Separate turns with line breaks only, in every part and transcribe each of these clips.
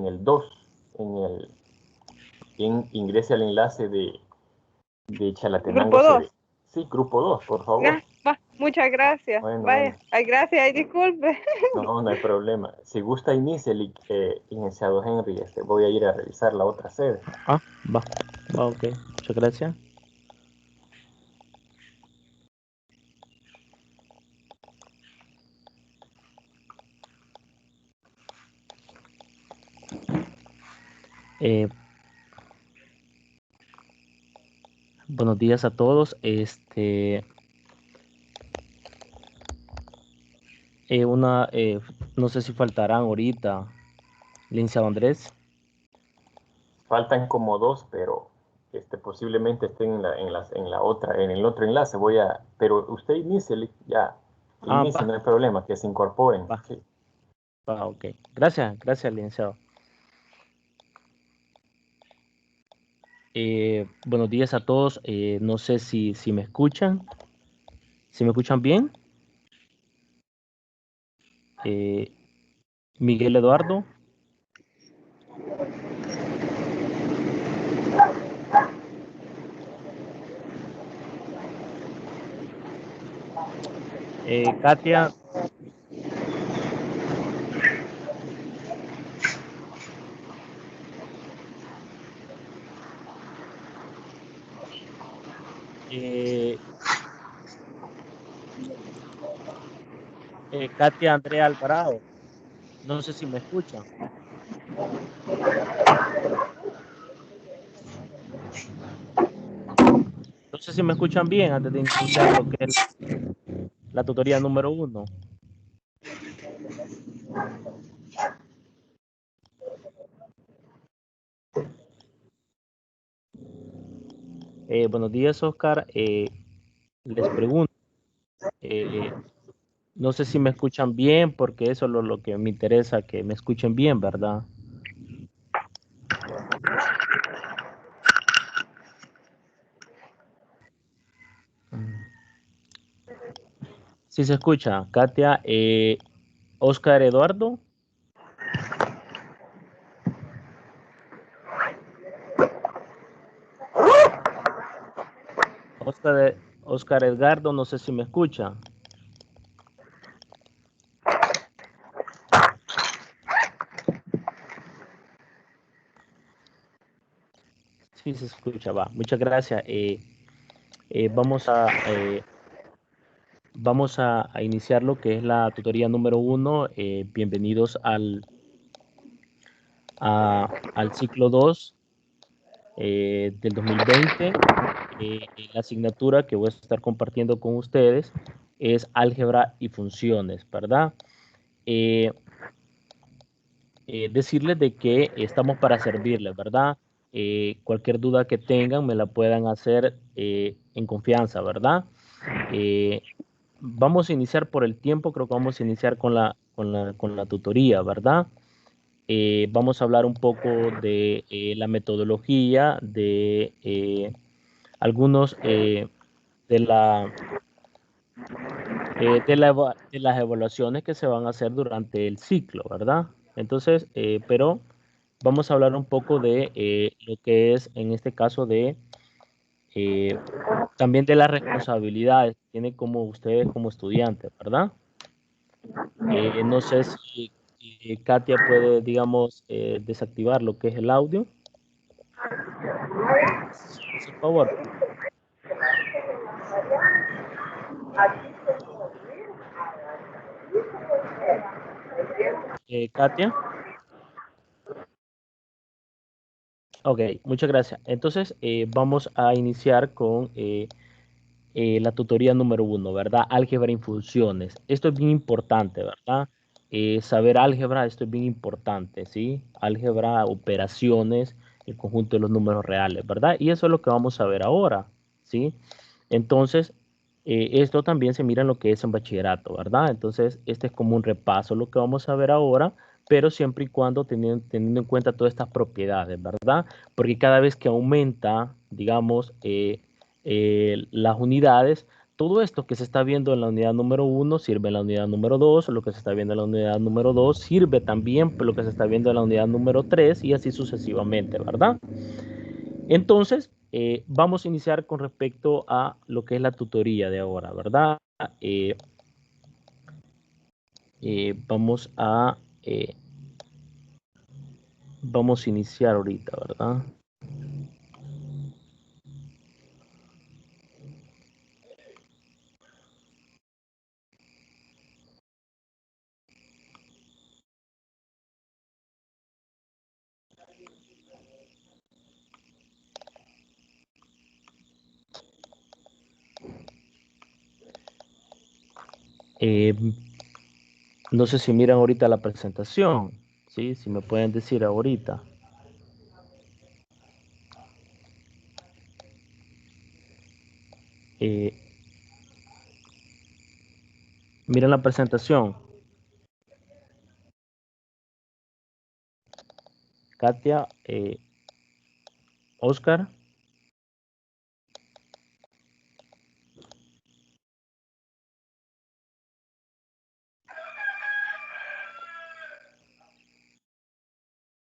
el 2, ingrese al enlace de Chalatenango.
Grupo 2.
Sí, grupo 2, por favor.
Muchas gracias.
Bueno,
Vaya,
bueno.
ay, gracias, ay, disculpe.
No hay problema. Si gusta, inicie, licenciado Henry. Voy a ir a revisar la otra sede.
Va, ok. Muchas gracias. Buenos días a todos. No sé si faltarán ahorita, licenciado Andrés.
Faltan como 2, pero posiblemente estén en el otro enlace. Pero usted inicie, ya. Inicie, no hay problema, que se incorporen.
Va. Sí. Va, ok. Gracias, licenciado. Buenos días a todos. No sé si me escuchan. ¿Si me escuchan bien? Miguel Eduardo. Katia. Katia Andrea Alvarado. No sé si me escuchan. No sé si me escuchan bien antes de iniciar lo que es la tutoría número 1. Buenos días, Oscar. Les pregunto, no sé si me escuchan bien, porque eso es lo que me interesa, que me escuchen bien, ¿verdad? Sí se escucha. Katia, Oscar Eduardo. Oscar Edgardo, no sé si me escucha. Sí se escucha, va. Muchas gracias. Vamos a iniciar lo que es la tutoría número 1. Bienvenidos al ciclo 2 del 2020. La asignatura que voy a estar compartiendo con ustedes es álgebra y funciones, ¿verdad? Decirles de que estamos para servirles, ¿verdad? Cualquier duda que tengan me la puedan hacer en confianza, ¿verdad? Vamos a iniciar por el tiempo, creo que vamos a iniciar con la tutoría, ¿verdad? Vamos a hablar un poco de la metodología, de algunos de las evaluaciones que se van a hacer durante el ciclo, ¿verdad? Entonces, pero vamos a hablar un poco de lo que es, en este caso, también de las responsabilidades que tienen como ustedes como estudiantes, ¿verdad? No sé si Katia puede, digamos, desactivar lo que es el audio. Por favor. Katia. Ok, muchas gracias. Entonces, vamos a iniciar con la tutoría número 1, ¿verdad? Álgebra y funciones. Esto es bien importante, ¿verdad? Saber álgebra, esto es bien importante, ¿sí? Álgebra, operaciones, el conjunto de los números reales, ¿verdad? Y eso es lo que vamos a ver ahora, ¿sí? Entonces, esto también se mira en lo que es en bachillerato, ¿verdad? Entonces, este es como un repaso lo que vamos a ver ahora, pero siempre y cuando teniendo en cuenta todas estas propiedades, ¿verdad? Porque cada vez que aumenta, digamos, las unidades, todo esto que se está viendo en la unidad número 1 sirve en la unidad número 2, lo que se está viendo en la unidad número 2 sirve también por lo que se está viendo en la unidad número 3 y así sucesivamente, ¿verdad? Entonces, vamos a iniciar con respecto a lo que es la tutoría de ahora, ¿verdad? Vamos a iniciar ahorita, ¿verdad? No sé si miran ahorita la presentación, ¿sí? Si me pueden decir ahorita. Miren la presentación. Katia, Oscar.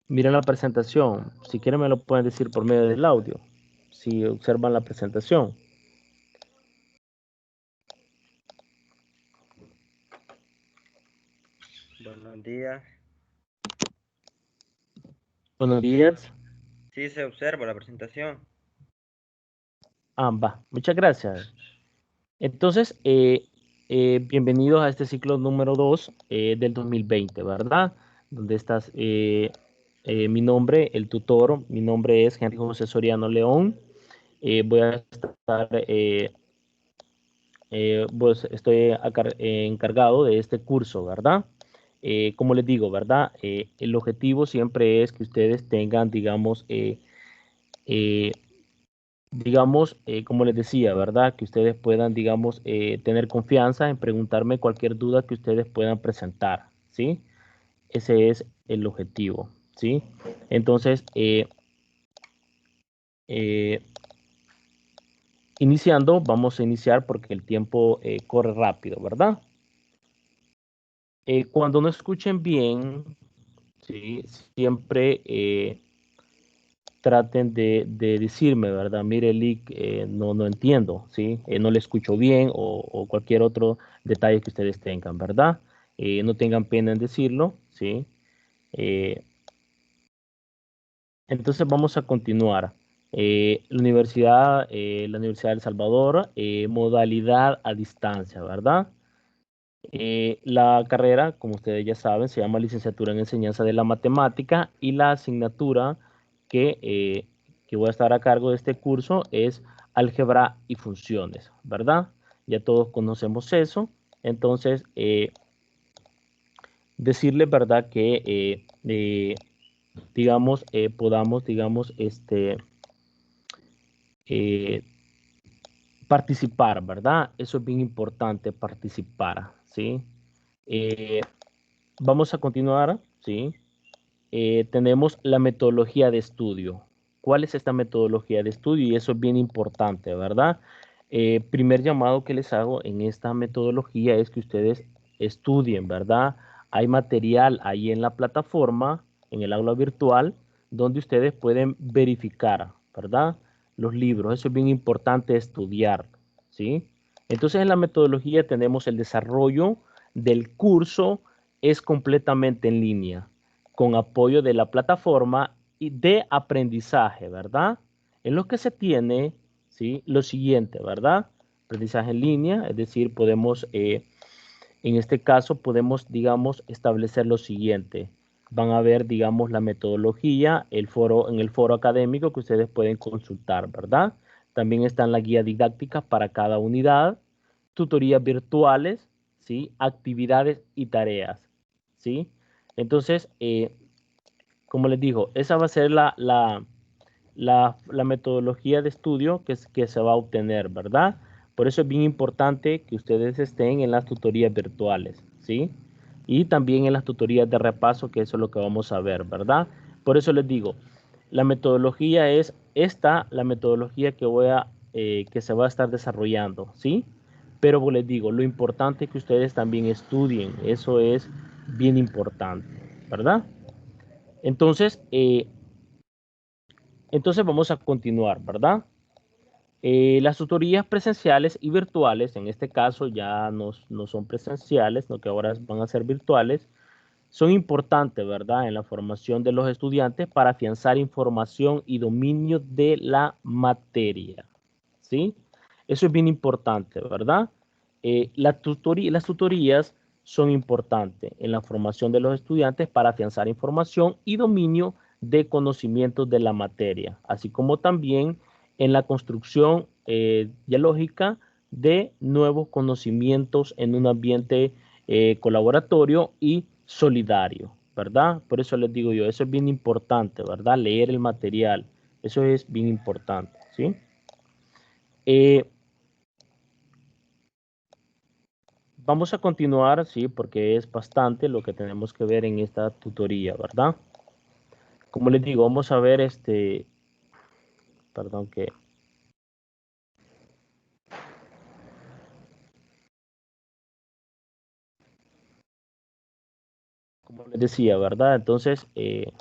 Miren la presentación. Si quieren me lo pueden decir por medio del audio. Si observan la presentación.
Buenos días.
Buenos días.
Sí, se observa la presentación.
Va. Muchas gracias. Entonces, bienvenidos a este ciclo número 2 del 2020, ¿verdad? Donde estás, mi nombre, el tutor, mi nombre es Henry José Soriano León. Voy a estar, pues estoy encargado de este curso, ¿verdad? Como les digo, ¿verdad? El objetivo siempre es que ustedes tengan, digamos, como les decía, ¿verdad? Que ustedes puedan, digamos, tener confianza en preguntarme cualquier duda que ustedes puedan presentar, ¿sí? Ese es el objetivo, ¿sí? Entonces, iniciando, vamos a iniciar porque el tiempo corre rápido, ¿verdad? Cuando no escuchen bien, ¿sí? Siempre traten de decirme, ¿verdad? Mire, Lick, no entiendo, ¿sí? No le escucho bien o cualquier otro detalle que ustedes tengan, ¿verdad? No tengan pena en decirlo, ¿sí? Entonces vamos a continuar. La Universidad de El Salvador, modalidad a distancia, ¿verdad? La carrera, como ustedes ya saben, se llama Licenciatura en Enseñanza de la Matemática y la asignatura que voy a estar a cargo de este curso es Álgebra y Funciones, ¿verdad? Ya todos conocemos eso. Entonces, decirles, ¿verdad? Que, digamos, podamos, digamos, eh, participar, ¿verdad? Eso es bien importante, participar, ¿sí? Vamos a continuar, ¿sí? Tenemos la metodología de estudio. ¿Cuál es esta metodología de estudio? Y eso es bien importante, ¿verdad? Primer llamado que les hago en esta metodología es que ustedes estudien, ¿verdad? Hay material ahí en la plataforma, en el aula virtual, donde ustedes pueden verificar, ¿verdad? Los libros. Eso es bien importante estudiar, ¿sí? Entonces en la metodología tenemos el desarrollo del curso, es completamente en línea con apoyo de la plataforma y de aprendizaje, ¿verdad? En lo que se tiene, ¿sí? Lo siguiente, ¿verdad? Aprendizaje en línea, es decir, podemos, en este caso, podemos, digamos, establecer lo siguiente. Van a ver, digamos, la metodología, en el foro académico que ustedes pueden consultar, ¿verdad? También están las guías didácticas para cada unidad, tutorías virtuales, ¿sí? Actividades y tareas, ¿sí? Entonces, como les digo, esa va a ser la metodología de estudio que se va a obtener, ¿verdad? Por eso es bien importante que ustedes estén en las tutorías virtuales, ¿sí? Y también en las tutorías de repaso, que eso es lo que vamos a ver, ¿verdad? Por eso les digo, la metodología es esta, la metodología que se va a estar desarrollando, ¿sí? Pero les digo, lo importante es que ustedes también estudien, eso es bien importante, ¿verdad? Entonces vamos a continuar, ¿verdad? Las tutorías presenciales y virtuales, en este caso ya no son presenciales, sino que ahora van a ser virtuales, son importantes, ¿verdad? En la formación de los estudiantes para afianzar información y dominio de la materia, ¿sí? Eso es bien importante, ¿verdad? Las tutorías son importantes en la formación de los estudiantes para afianzar información y dominio de conocimientos de la materia, así como también en la construcción dialógica de nuevos conocimientos en un ambiente colaboratorio y solidario, ¿verdad? Por eso les digo yo, eso es bien importante, ¿verdad? Leer el material, eso es bien importante, ¿sí? Vamos a continuar, sí, porque es bastante lo que tenemos que ver en esta tutoría, ¿verdad? Como les digo, vamos a ver perdón que... Como les decía, ¿verdad? Entonces, me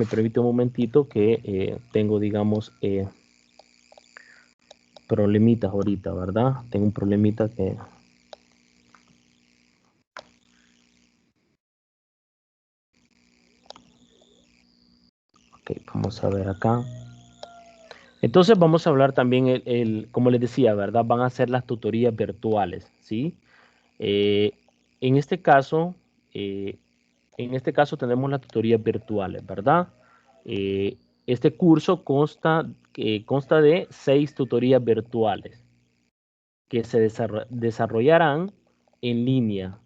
permite un momentito que tengo, digamos, problemitas ahorita, ¿verdad? Tengo un problemita que... Ok, vamos a ver acá. Entonces vamos a hablar también, como les decía, ¿verdad? Van a ser las tutorías virtuales, ¿sí? Eh, en este caso, eh, tenemos las tutorías virtuales, ¿verdad? Este curso consta de 6 tutorías virtuales que se desarrollarán en línea.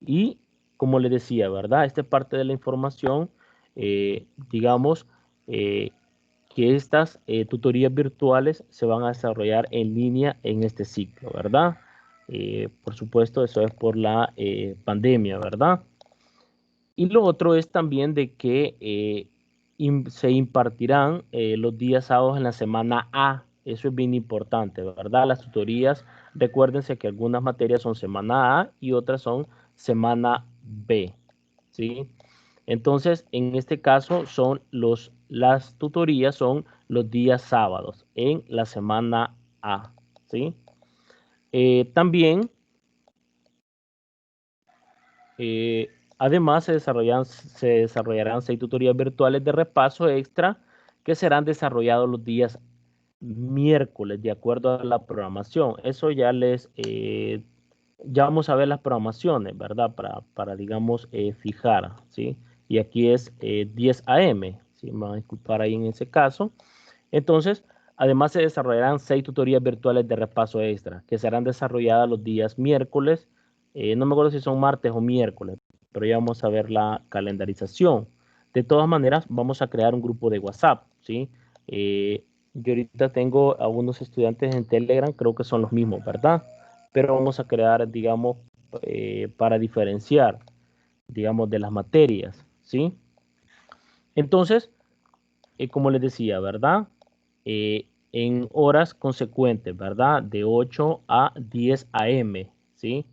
Y como les decía, ¿verdad? Esta es parte de la información, digamos, que estas tutorías virtuales se van a desarrollar en línea en este ciclo, ¿verdad? Por supuesto, eso es por la pandemia, ¿verdad? Y lo otro es también de que se impartirán los días sábados en la semana A. Eso es bien importante, ¿verdad? Las tutorías, recuérdense que algunas materias son semana A y otras son semana B, ¿sí? Entonces, en este caso las tutorías son los días sábados en la semana A, ¿sí? También además, se desarrollarán 6 tutorías virtuales de repaso extra que serán desarrollados los días miércoles de acuerdo a la programación. Eso ya vamos a ver las programaciones, ¿verdad? Para digamos, fijar, ¿sí? Y aquí es 10 AM, ¿sí? Me van a disculpar ahí en ese caso. Entonces, además se desarrollarán 6 tutorías virtuales de repaso extra que serán desarrolladas los días miércoles, no me acuerdo si son martes o miércoles, pero ya vamos a ver la calendarización. De todas maneras, vamos a crear un grupo de WhatsApp, ¿sí? Yo ahorita tengo algunos estudiantes en Telegram, creo que son los mismos, ¿verdad? Pero vamos a crear, digamos, para diferenciar, digamos, de las materias, ¿sí? Entonces, como les decía, ¿verdad? En horas consecuentes, ¿verdad? De 8 a 10 AM, ¿sí?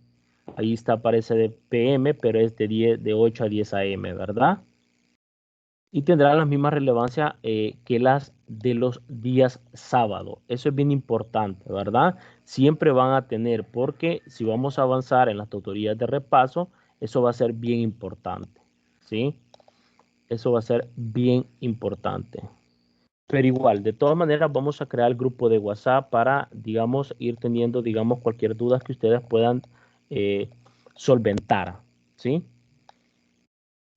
Ahí está, aparece de PM, pero es de 8 a 10 AM, ¿verdad? Y tendrá la misma relevancia que las de los días sábado. Eso es bien importante, ¿verdad? Siempre van a tener, porque si vamos a avanzar en las tutorías de repaso, eso va a ser bien importante, ¿sí? Eso va a ser bien importante. Pero igual, de todas maneras, vamos a crear el grupo de WhatsApp para, digamos, ir teniendo, digamos, cualquier duda que ustedes puedan solventar, ¿sí?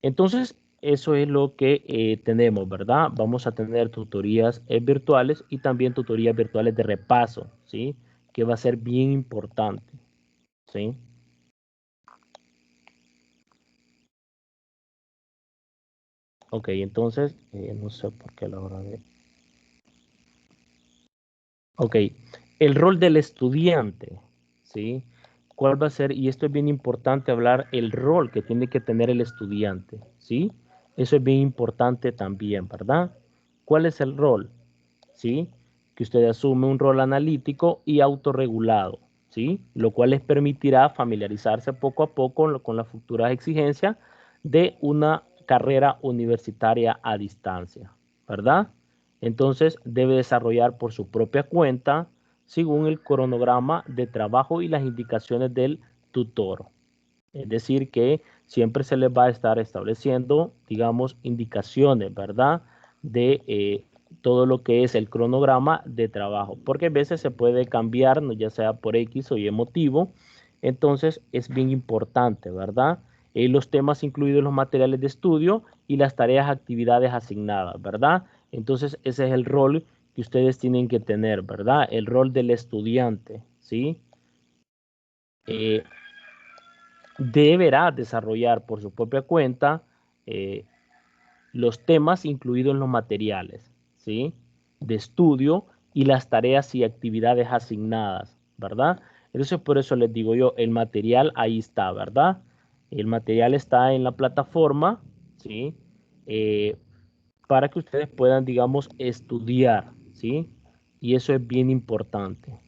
Entonces, eso es lo que tenemos, ¿verdad? Vamos a tener tutorías virtuales y también tutorías virtuales de repaso, ¿sí? Que va a ser bien importante, ¿sí? Ok, entonces, no sé por qué la hora de... Ok, el rol del estudiante, ¿sí? ¿Cuál va a ser? Y esto es bien importante hablar, el rol que tiene que tener el estudiante, ¿sí? Eso es bien importante también, ¿verdad? ¿Cuál es el rol? ¿Sí? que usted asume un rol analítico y autorregulado, ¿sí? Lo cual les permitirá familiarizarse poco a poco con las futuras exigencias de una carrera universitaria a distancia, ¿verdad? Entonces debe desarrollar por su propia cuenta según el cronograma de trabajo y las indicaciones del tutor. Es decir, que siempre se les va a estar estableciendo, digamos, indicaciones, ¿verdad? De todo lo que es el cronograma de trabajo, porque a veces se puede cambiar, ¿no? Ya sea por X o Y motivo. Entonces es bien importante, ¿verdad? Los temas incluidos los materiales de estudio y las tareas, actividades asignadas, ¿verdad? Entonces ese es el rol que ustedes tienen que tener, ¿verdad? El rol del estudiante, ¿sí? Deberá desarrollar por su propia cuenta los temas incluidos en los materiales, ¿sí? De estudio y las tareas y actividades asignadas, ¿verdad? Entonces, por eso les digo yo, el material ahí está, ¿verdad? El material está en la plataforma, ¿sí? Para que ustedes puedan, digamos, estudiar, ¿sí? Y eso es bien importante.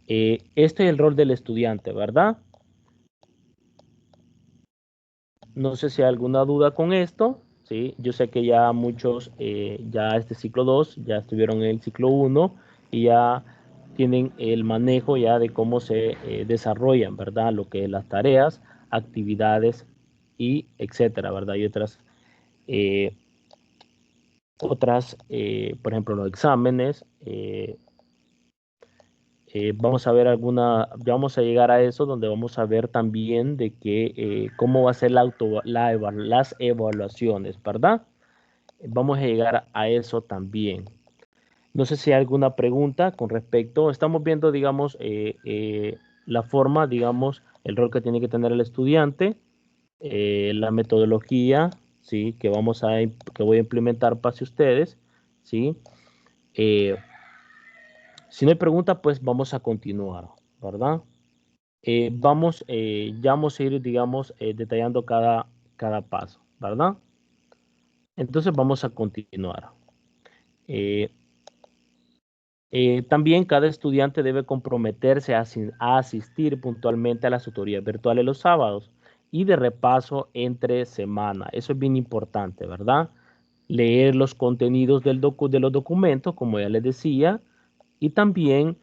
Este es el rol del estudiante, ¿verdad? No sé si hay alguna duda con esto, ¿sí? Yo sé que ya muchos, ya este ciclo 2 ya estuvieron en el ciclo 1 y ya tienen el manejo ya de cómo se desarrollan, ¿verdad? Lo que es las tareas, actividades y etcétera, ¿verdad? Y eh, por ejemplo, los exámenes, vamos a ver ya vamos a llegar a eso, donde vamos a ver también de cómo va a ser las evaluaciones, ¿verdad? Vamos a llegar a eso también. No sé si hay alguna pregunta con respecto, estamos viendo, digamos, la forma, digamos, el rol que tiene que tener el estudiante, la metodología, ¿sí? Que voy a implementar para ustedes, ¿sí? Si no hay pregunta, pues vamos a continuar, ¿verdad? Ya vamos a ir, digamos, detallando cada paso, ¿verdad? Entonces vamos a continuar. Eh, También cada estudiante debe comprometerse a asistir puntualmente a las tutorías virtuales los sábados y de repaso entre semana. Eso es bien importante, ¿verdad? Leer los contenidos de los documentos, como ya les decía, y también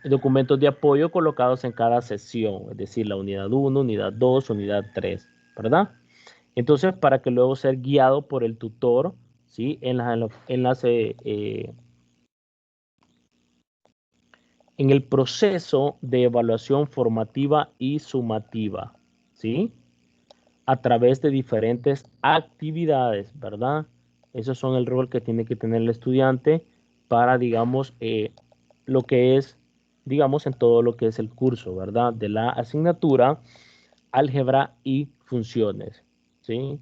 documentos de apoyo colocados en cada sesión, es decir, la unidad 1, unidad 2, unidad 3, ¿verdad? Entonces, para que luego ser guiado por el tutor, ¿sí? En el proceso de evaluación formativa y sumativa, ¿sí? A través de diferentes actividades, ¿verdad? Esos son el rol que tiene que tener el estudiante para, digamos, lo que es, digamos, en todo lo que es el curso, ¿verdad? De la asignatura, álgebra y funciones, ¿sí?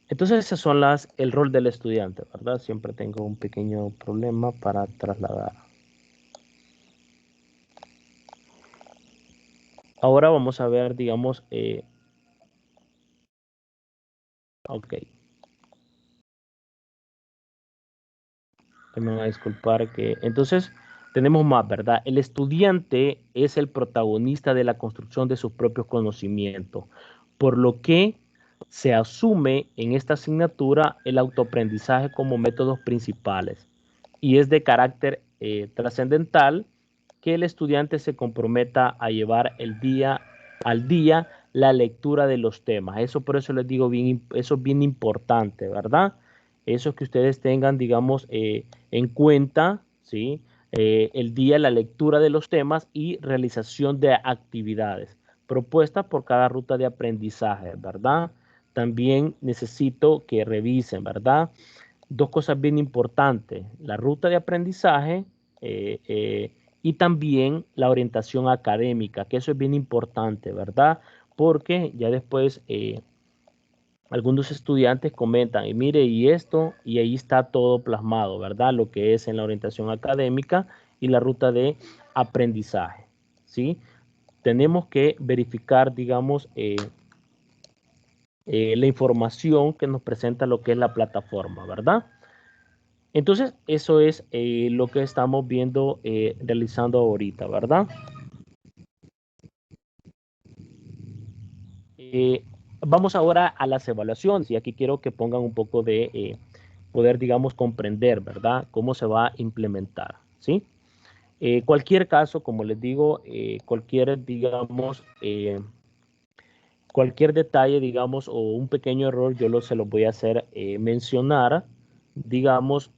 Entonces, esas son el rol del estudiante, ¿verdad? Siempre tengo un pequeño problema para trasladar. Ahora vamos a ver, digamos, ok. Me van a disculpar que... Entonces, tenemos más, ¿verdad? El estudiante es el protagonista de la construcción de sus propios conocimientos, por lo que se asume en esta asignatura el autoaprendizaje como métodos principales y es de carácter trascendental que el estudiante se comprometa a llevar al día la lectura de los temas. Eso por eso les digo, eso es bien importante, ¿verdad? Eso que ustedes tengan, digamos, en cuenta, ¿sí? El día, la lectura de los temas y realización de actividades propuestas por cada ruta de aprendizaje, ¿verdad? También necesito que revisen, ¿verdad? Dos cosas bien importantes, la ruta de aprendizaje eh, eh, y también la orientación académica, que eso es bien importante, ¿verdad? Porque ya después algunos estudiantes comentan, y mire, y esto, y ahí está todo plasmado, ¿verdad? Lo que es en la orientación académica y la ruta de aprendizaje, ¿sí? Tenemos que verificar, digamos, la información que nos presenta lo que es la plataforma, ¿verdad? Entonces, eso es lo que estamos viendo, realizando ahorita, ¿verdad? Vamos ahora a las evaluaciones y aquí quiero que pongan un poco de poder, digamos, comprender, ¿verdad? Cómo se va a implementar, ¿sí? Cualquier caso, como les digo, cualquier, digamos, cualquier detalle, digamos, o un pequeño error, yo se los voy a hacer mencionar, digamos,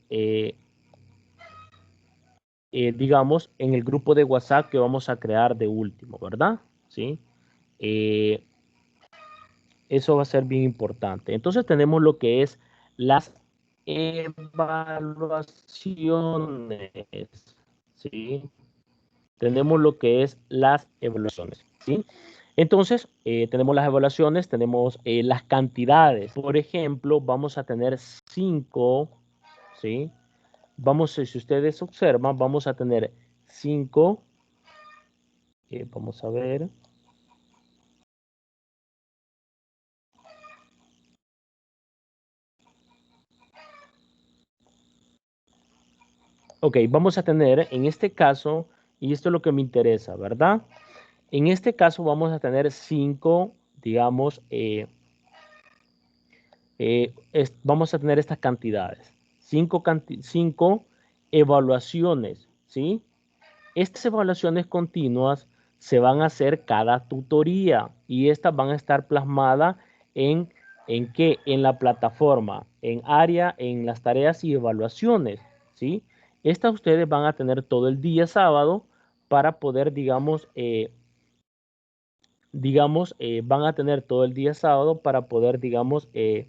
digamos, en el grupo de WhatsApp que vamos a crear de último, ¿verdad? ¿Sí? Eso va a ser bien importante. Entonces tenemos lo que es las evaluaciones, ¿sí? Tenemos lo que es las evaluaciones, ¿sí? Entonces, tenemos las evaluaciones, tenemos las cantidades. Por ejemplo, vamos a tener 5, ¿sí? Si ustedes observan, vamos a tener 5, vamos a ver. Ok, vamos a tener en este caso, y esto es lo que me interesa, ¿verdad? En este caso vamos a tener 5, digamos, vamos a tener estas cantidades. 5 evaluaciones, ¿sí? Estas evaluaciones continuas se van a hacer cada tutoría y estas van a estar plasmadas ¿en qué? En la plataforma, en área, en las tareas y evaluaciones, ¿sí? Estas ustedes van a tener todo el día sábado para poder, digamos, van a tener todo el día sábado para poder, digamos, eh,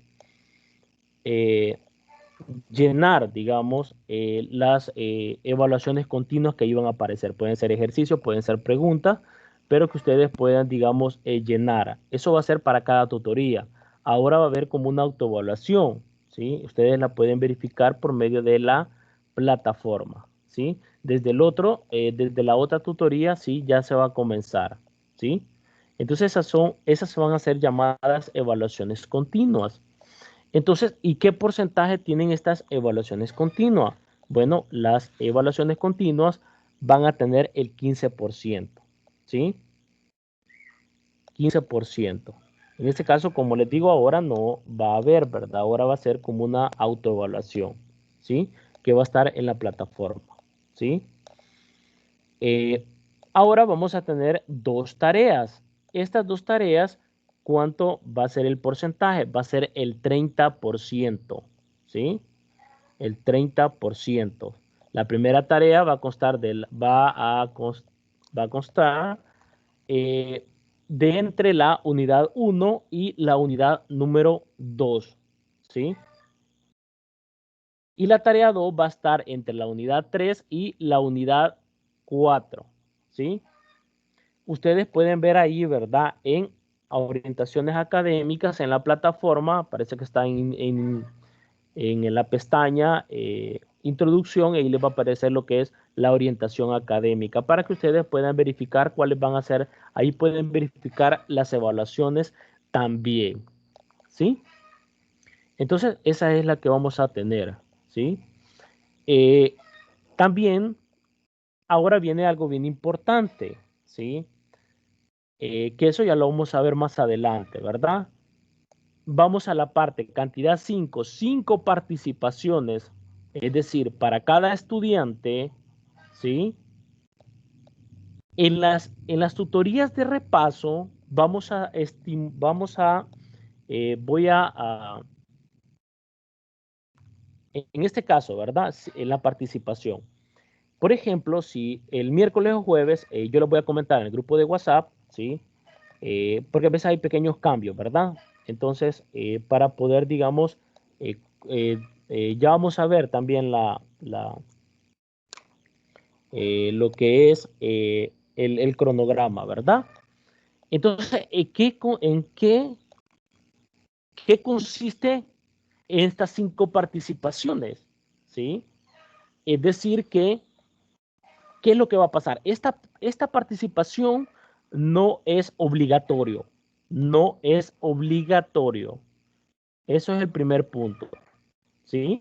llenar, digamos, las evaluaciones continuas que iban a aparecer. Pueden ser ejercicios, pueden ser preguntas, pero que ustedes puedan, digamos, llenar. Eso va a ser para cada tutoría. Ahora va a haber como una autoevaluación, ¿sí? Ustedes la pueden verificar por medio de la plataforma, ¿sí? Desde la otra tutoría, sí, ya se va a comenzar, ¿sí? Entonces esas van a ser llamadas evaluaciones continuas. Entonces, ¿y qué porcentaje tienen estas evaluaciones continuas? Bueno, las evaluaciones continuas van a tener el 15%, ¿sí? 15%. En este caso, como les digo, ahora no va a haber, ¿verdad? Ahora va a ser como una autoevaluación, ¿sí? Que va a estar en la plataforma, ¿sí? Ahora vamos a tener 2 tareas. Estas 2 tareas, ¿cuánto va a ser el porcentaje? Va a ser el 30%, ¿sí? El 30%. La primera tarea va a constar va a constar de entre la unidad 1 y la unidad número 2, ¿sí? Y la tarea 2 va a estar entre la unidad 3 y la unidad 4, ¿sí? Ustedes pueden ver ahí, ¿verdad? En orientaciones académicas en la plataforma, parece que está en la pestaña introducción, ahí les va a aparecer lo que es la orientación académica para que ustedes puedan verificar cuáles van a ser. Ahí pueden verificar las evaluaciones también, ¿sí? Entonces, esa es la que vamos a tener, ¿sí? Eh, También, ahora viene algo bien importante, ¿sí? Que eso ya lo vamos a ver más adelante, ¿verdad? Vamos a la parte cantidad 5 participaciones, es decir, para cada estudiante, ¿sí? En las tutorías de repaso voy en este caso, ¿verdad? En la participación. Por ejemplo, si el miércoles o jueves, yo les voy a comentar en el grupo de WhatsApp, ¿sí? Porque a veces hay pequeños cambios, ¿verdad? Entonces, para poder, digamos, eh, eh, ya vamos a ver también lo que es el cronograma, ¿verdad? Entonces, ¿qué ¿qué consiste en estas 5 participaciones? ¿Sí? Es decir, que, ¿qué es lo que va a pasar? Esta participación no es obligatorio. No es obligatorio. Eso es el primer punto. ¿Sí?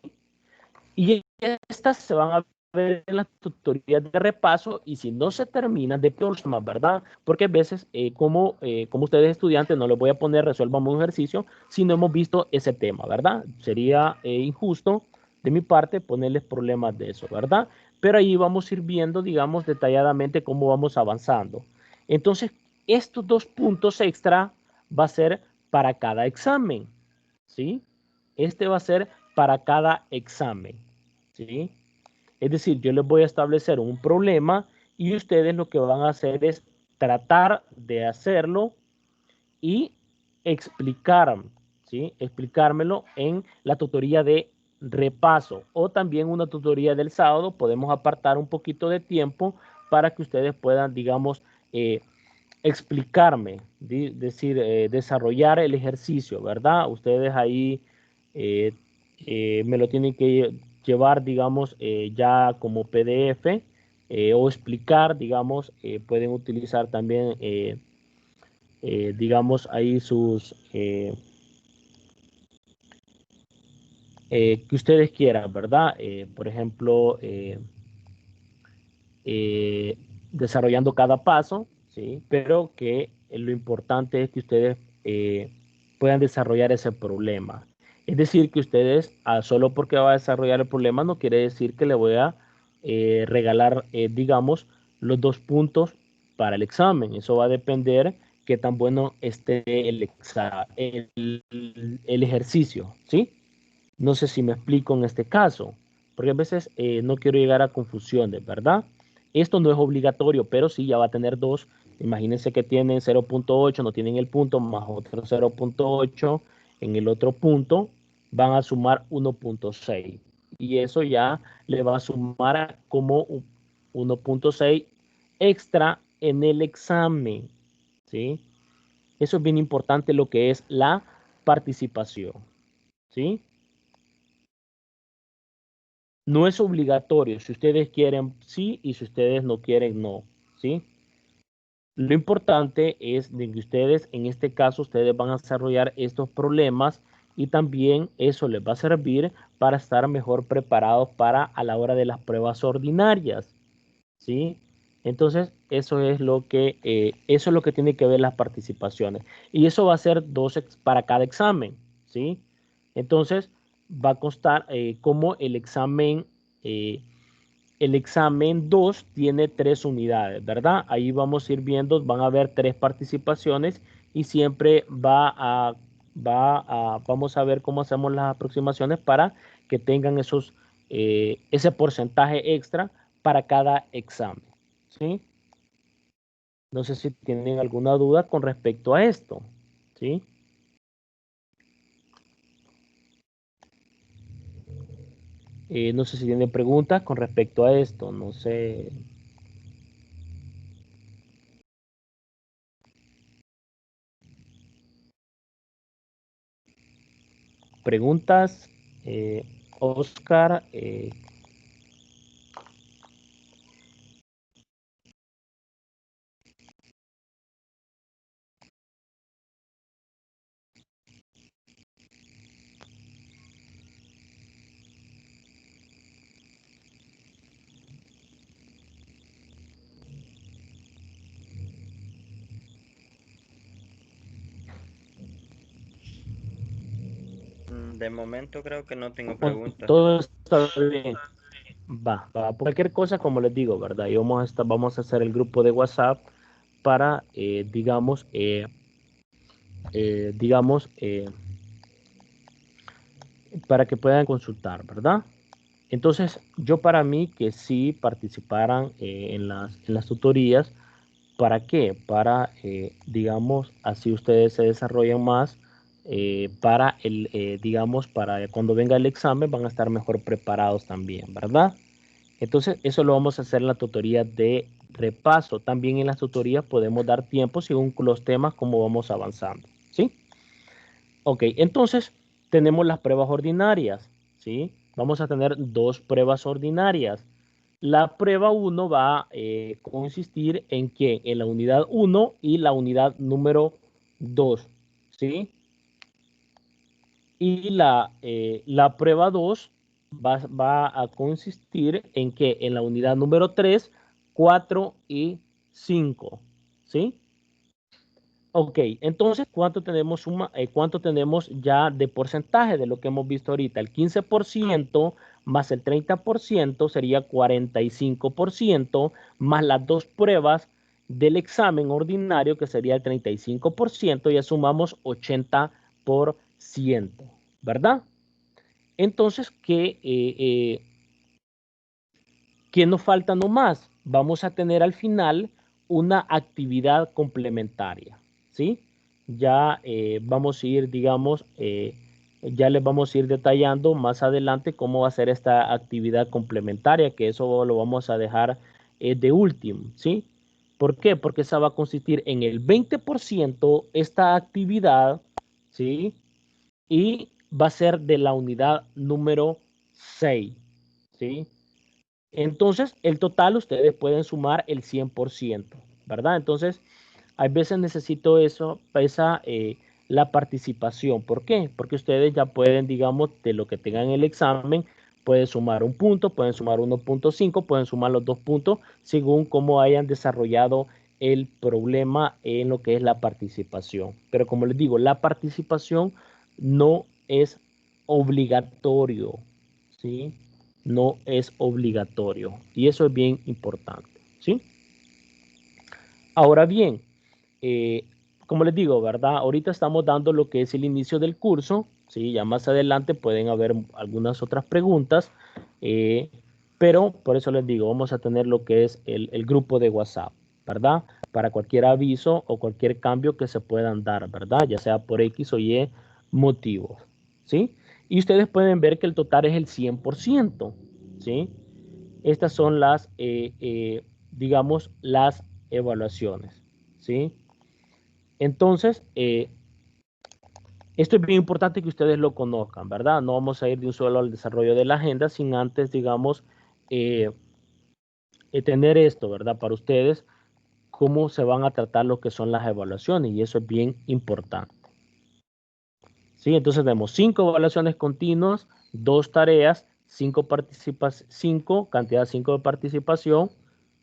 Y estas se van a ver en las tutorías de repaso y si no se terminan de próxima, ¿verdad? Porque a veces, como ustedes estudiantes, no les voy a poner resuelvan un ejercicio si no hemos visto ese tema, ¿verdad? Sería injusto de mi parte ponerles problemas de eso, ¿verdad? Pero ahí vamos a ir viendo, digamos, detalladamente cómo vamos avanzando. Entonces, estos 2 puntos extra va a ser para cada examen, ¿sí? Este va a ser para cada examen, ¿sí? Es decir, yo les voy a establecer un problema y ustedes lo que van a hacer es tratar de hacerlo y explicar, ¿sí? Explicármelo en la tutoría de repaso o también una tutoría del sábado. Podemos apartar un poquito de tiempo para que ustedes puedan, digamos, explicarme, decir, desarrollar el ejercicio, ¿verdad? Ustedes ahí eh, me lo tienen que llevar, digamos, ya como PDF o explicar, digamos, pueden utilizar también, digamos, ahí sus, que ustedes quieran, ¿verdad? Por ejemplo, desarrollando cada paso, ¿sí? Pero que lo importante es que ustedes puedan desarrollar ese problema. Es decir, que ustedes, solo porque va a desarrollar el problema, no quiere decir que le voy a regalar, digamos, los 2 puntos para el examen. Eso va a depender qué tan bueno esté el ejercicio, ¿sí? No sé si me explico en este caso, porque a veces no quiero llegar a confusiones, ¿verdad? Esto no es obligatorio, pero sí ya va a tener 2. Imagínense que tienen 0.8, no tienen el punto, más otro 0.8 en el otro punto, van a sumar 1.6. Y eso ya le va a sumar como 1.6 extra en el examen, ¿sí? Eso es bien importante lo que es la participación, ¿sí? No es obligatorio. Si ustedes quieren, sí, y si ustedes no quieren, no. ¿Sí? Lo importante es de que ustedes, en este caso, ustedes van a desarrollar estos problemas y también eso les va a servir para estar mejor preparados para a la hora de las pruebas ordinarias. ¿Sí? Entonces, eso es lo que tiene que ver las participaciones. Y eso va a ser 2 para cada examen. ¿Sí? Entonces, va a constar como eh, el examen 2 tiene 3 unidades, ¿verdad? Ahí vamos a ir viendo, van a haber 3 participaciones y siempre vamos a ver cómo hacemos las aproximaciones para que tengan ese porcentaje extra para cada examen, ¿sí? No sé si tienen alguna duda con respecto a esto, ¿sí? No sé si tienen preguntas con respecto a esto, no sé. Preguntas, Oscar.
De momento creo que no tengo preguntas.
Todo está bien. Por cualquier cosa, como les digo, ¿verdad? Y vamos a hacer el grupo de WhatsApp para, digamos, para que puedan consultar, ¿verdad? Entonces, yo para mí que sí participaran en las tutorías, ¿para qué? Para, digamos, así ustedes se desarrollan más, digamos, para cuando venga el examen van a estar mejor preparados también, ¿verdad? Entonces, eso lo vamos a hacer en la tutoría de repaso. También en las tutorías podemos dar tiempo según los temas, como vamos avanzando, ¿sí? Ok, entonces tenemos las pruebas ordinarias, ¿sí? Vamos a tener dos pruebas ordinarias. La prueba 1 va a consistir en que en la unidad 1 y la unidad número 2, ¿sí? Y la prueba 2 va a consistir en que en la unidad número 3, 4 y 5, ¿sí? Ok, entonces, ¿cuánto tenemos ya de porcentaje de lo que hemos visto ahorita? El 15% más el 30% sería 45%, más las dos pruebas del examen ordinario, que sería el 35%, ya sumamos 80%, ¿verdad? Entonces, ¿qué nos falta nomás? Vamos a tener al final una actividad complementaria, ¿sí? Ya vamos a ir, digamos, ya les vamos a ir detallando más adelante cómo va a ser esta actividad complementaria, que eso lo vamos a dejar de último, ¿sí? ¿Por qué? Porque esa va a consistir en el 20% esta actividad, ¿sí? Y va a ser de la unidad número 6, ¿sí? Entonces, el total ustedes pueden sumar el 100%, ¿verdad? Entonces, hay veces necesito la participación. ¿Por qué? Porque ustedes ya pueden, digamos, de lo que tengan en el examen, pueden sumar un punto, pueden sumar 1.5, pueden sumar los 2 puntos, según cómo hayan desarrollado el problema en lo que es la participación. Pero como les digo, la participación no es obligatorio, ¿sí? No es obligatorio. Y eso es bien importante, ¿sí? Ahora bien, eh, como les digo, ¿verdad? Ahorita estamos dando lo que es el inicio del curso, ¿sí? Ya más adelante pueden haber algunas otras preguntas, eh, pero por eso les digo, vamos a tener lo que es el grupo de WhatsApp, ¿verdad? Para cualquier aviso o cualquier cambio que se puedan dar, ¿verdad? Ya sea por X o Y motivos, ¿sí? Y ustedes pueden ver que el total es el 100%, ¿sí? Estas son digamos, las evaluaciones, ¿sí? Entonces, esto es bien importante que ustedes lo conozcan, ¿verdad? No vamos a ir de un solo al desarrollo de la agenda sin antes, digamos, eh, tener esto, ¿verdad? Para ustedes, cómo se van a tratar lo que son las evaluaciones, y eso es bien importante. ¿Sí? Entonces tenemos 5 evaluaciones continuas, 2 tareas, 5 cantidad 5 de participación,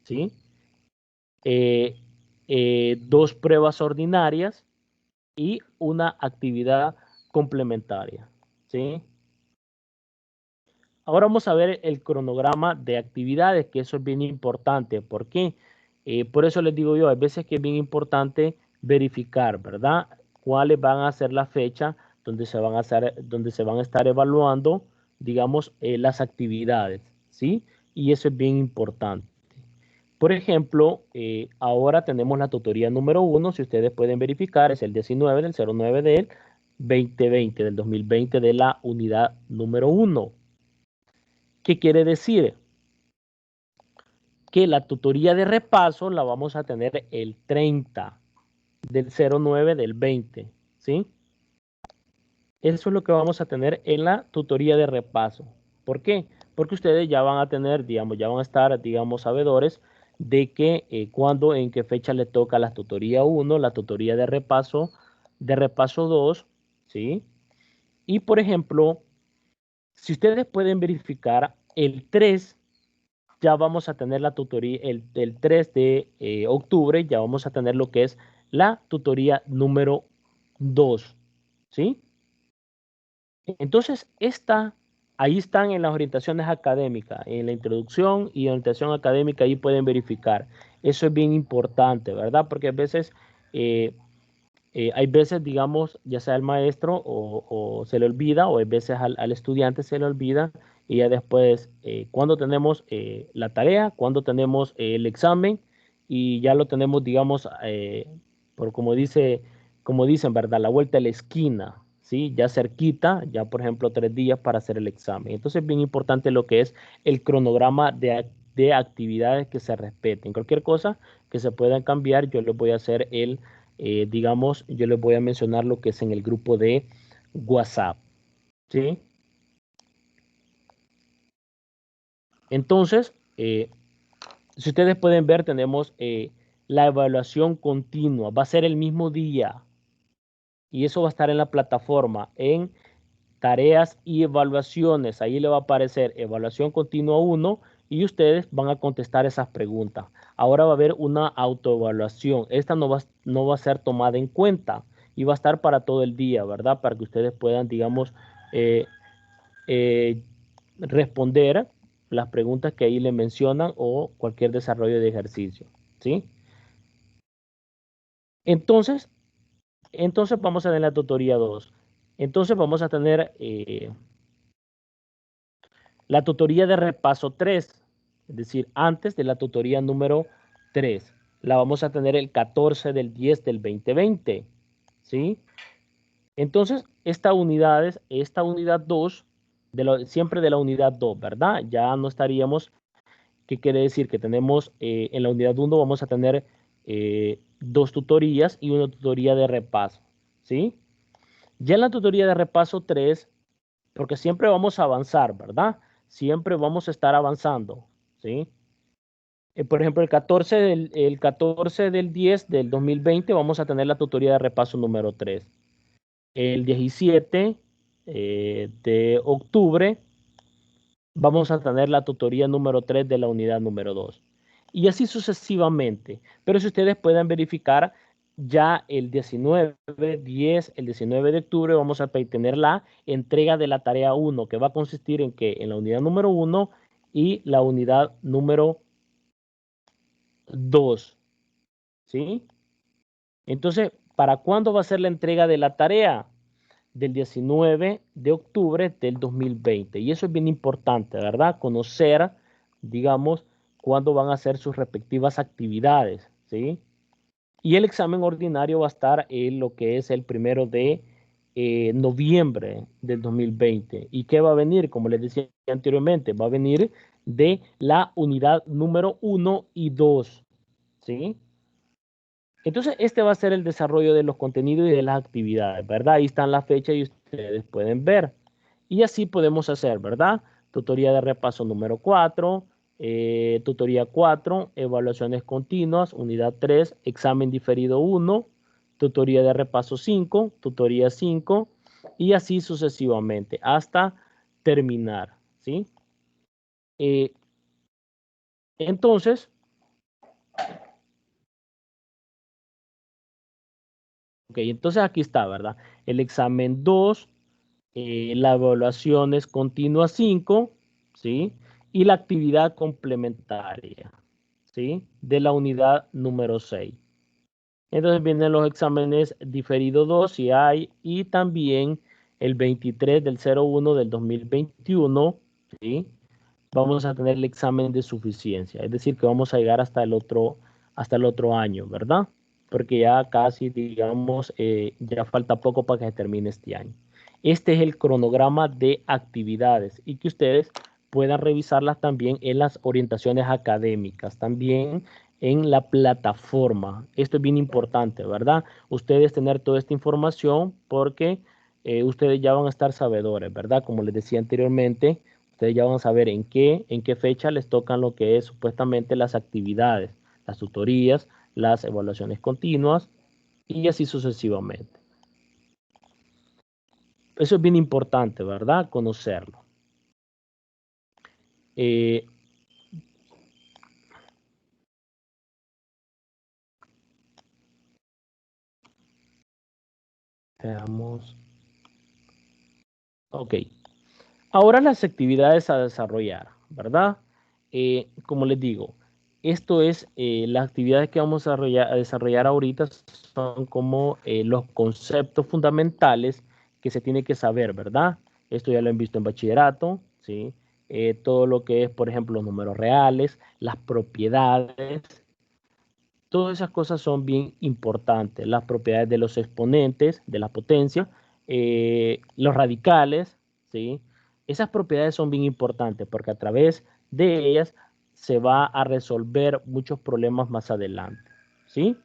¿sí? 2 pruebas ordinarias y una actividad complementaria, ¿sí? Ahora vamos a ver el cronograma de actividades, que eso es bien importante. ¿Por qué? Por eso les digo yo, hay veces que es bien importante verificar, ¿verdad? Cuáles van a ser la fecha donde donde se van a estar evaluando, digamos, las actividades, ¿sí? Y eso es bien importante. Por ejemplo, ahora tenemos la tutoría número 1, si ustedes pueden verificar, es el 19 del 09 del 2020, del 2020 de la unidad número 1. ¿Qué quiere decir? Que la tutoría de repaso la vamos a tener el 30 del 09 del 20, ¿sí? Eso es lo que vamos a tener en la tutoría de repaso. ¿Por qué? Porque ustedes ya van a tener, digamos, ya van a estar, digamos, sabedores de que en qué fecha le toca la tutoría 1, la tutoría de repaso 2, ¿sí? Y, por ejemplo, si ustedes pueden verificar, el 3 ya vamos a tener la tutoría, el 3 de octubre ya vamos a tener lo que es la tutoría número 2, ¿sí? Entonces, ahí están en las orientaciones académicas, en la introducción y orientación académica, ahí pueden verificar. Eso es bien importante, ¿verdad? Porque eh, hay veces, digamos, ya sea el maestro o se le olvida, o hay veces al estudiante se le olvida, y ya después, cuando tenemos la tarea, cuando tenemos el examen, y ya lo tenemos, digamos, por como dicen, ¿verdad? La vuelta de la esquina, ¿sí? Ya cerquita, ya por ejemplo 3 días para hacer el examen. Entonces es bien importante lo que es el cronograma de actividades que se respeten. Cualquier cosa que se pueda cambiar, yo les voy a hacer digamos, yo les voy a mencionar lo que es en el grupo de WhatsApp, ¿sí? Entonces, si ustedes pueden ver, tenemos la evaluación continua. Va a ser el mismo día y eso va a estar en la plataforma en tareas y evaluaciones. Ahí le va a aparecer evaluación continua 1 y ustedes van a contestar esas preguntas. Ahora va a haber una autoevaluación. Esta no va a ser tomada en cuenta y va a estar para todo el día, ¿verdad? Para que ustedes puedan, digamos, eh, eh, responder las preguntas que ahí le mencionan o cualquier desarrollo de ejercicio, ¿sí? Entonces, vamos a tener la tutoría 2. Entonces vamos a tener la tutoría de repaso 3, es decir, antes de la tutoría número 3. La vamos a tener el 14 del 10 del 2020, ¿sí? Entonces, esta unidad 2, siempre de la unidad 2, ¿verdad? Ya no estaríamos, ¿qué quiere decir? Que tenemos en la unidad 1 vamos a tener 2 tutorías y una tutoría de repaso, ¿sí? Ya en la tutoría de repaso 3, porque siempre vamos a avanzar, ¿verdad? Siempre vamos a estar avanzando, ¿sí? Por ejemplo, el 14 del 10 del 2020 vamos a tener la tutoría de repaso número 3. El 17 de octubre vamos a tener la tutoría número 3 de la unidad número 2. Y así sucesivamente. Pero si ustedes pueden verificar, ya el 19 de octubre vamos a tener la entrega de la tarea 1, que va a consistir en que en la unidad número 1 y la unidad número 2. ¿Sí? Entonces, ¿para cuándo va a ser la entrega de la tarea? Del 19 de octubre del 2020. Y eso es bien importante, ¿verdad? Conocer, digamos, cuándo van a hacer sus respectivas actividades, ¿sí? Y el examen ordinario va a estar en lo que es el 1 de noviembre del 2020. ¿Y qué va a venir? Como les decía anteriormente, va a venir de la unidad número 1 y 2, ¿sí? Entonces, este va a ser el desarrollo de los contenidos y de las actividades, ¿verdad? Ahí están las fechas y ustedes pueden ver. Y así podemos hacer, ¿verdad? Tutoría de repaso número 4, tutoría 4, evaluaciones continuas, unidad 3, examen diferido 1, tutoría de repaso 5, tutoría 5, y así sucesivamente hasta terminar, ¿sí? Eh, entonces, ok, entonces aquí está, ¿verdad? El examen 2, la evaluación es continua 5, ¿sí? Y la actividad complementaria, ¿sí? De la unidad número 6. Entonces vienen los exámenes diferido 2, si hay, y también el 23 del 01 del 2021, ¿sí? Vamos a tener el examen de suficiencia, es decir, que vamos a llegar hasta el otro año, ¿verdad? Porque ya casi, digamos, ya falta poco para que se termine este año. Este es el cronograma de actividades y que ustedes puedan revisarlas también en las orientaciones académicas, también en la plataforma. Esto es bien importante, ¿verdad? Ustedes tener toda esta información porque ustedes ya van a estar sabedores, ¿verdad? Como les decía anteriormente, ustedes ya van a saber en qué fecha les tocan lo que es supuestamente las actividades, las tutorías, las evaluaciones continuas y así sucesivamente. Eso es bien importante, ¿verdad? Conocerlo. Veamos. Ok. Ahora las actividades a desarrollar, ¿verdad? Como les digo, esto es las actividades que vamos a desarrollar ahorita son como los conceptos fundamentales que se tiene que saber, ¿verdad? Esto ya lo han visto en bachillerato, ¿sí? Todo lo que es, por ejemplo, los números reales, las propiedades, todas esas cosas son bien importantes. Las propiedades de los exponentes, de la potencia, los radicales, ¿sí? Esas propiedades son bien importantes porque a través de ellas se va a resolver muchos problemas más adelante, ¿sí?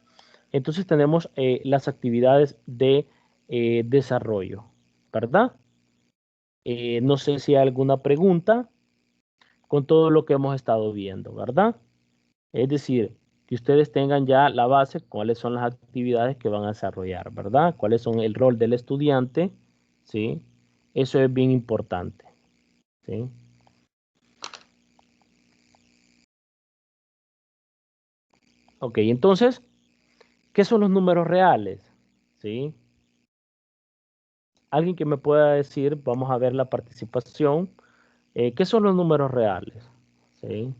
Entonces tenemos las actividades de desarrollo. ¿verdad? No sé si hay alguna pregunta con todo lo que hemos estado viendo, ¿verdad? Es decir, que ustedes tengan ya la base, cuáles son las actividades que van a desarrollar, ¿verdad? Cuáles son el rol del estudiante, ¿sí? Eso es bien importante, ¿sí? Ok, entonces, ¿qué son los números reales? ¿Sí? Alguien que me pueda decir, vamos a ver la participación, ¿qué son los números reales? ¿Sí?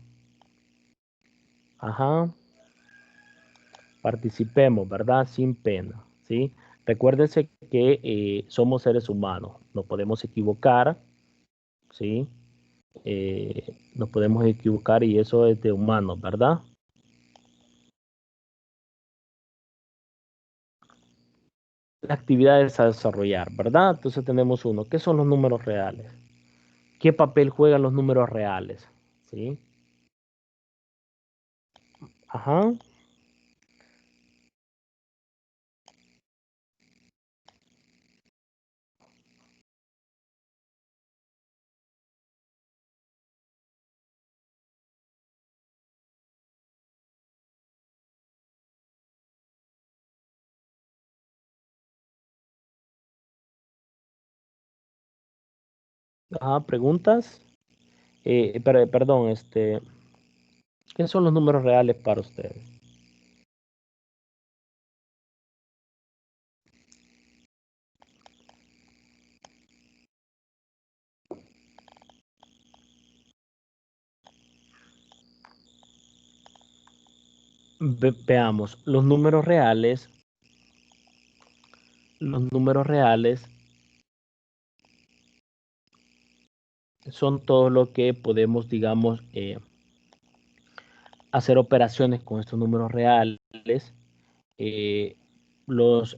Ajá. Participemos, ¿verdad? Sin pena, ¿sí? Recuérdense que somos seres humanos, nos podemos equivocar, ¿sí? Nos podemos equivocar y eso es de humanos, ¿verdad? Actividades a desarrollar, ¿verdad? Entonces tenemos uno. ¿Qué son los números reales? ¿Qué papel juegan los números reales? ¿Sí? Ajá. Ajá, preguntas. Perdón, ¿qué son los números reales para ustedes? Veamos, los números reales son todo lo que podemos, digamos, hacer operaciones con estos números reales. Eh, los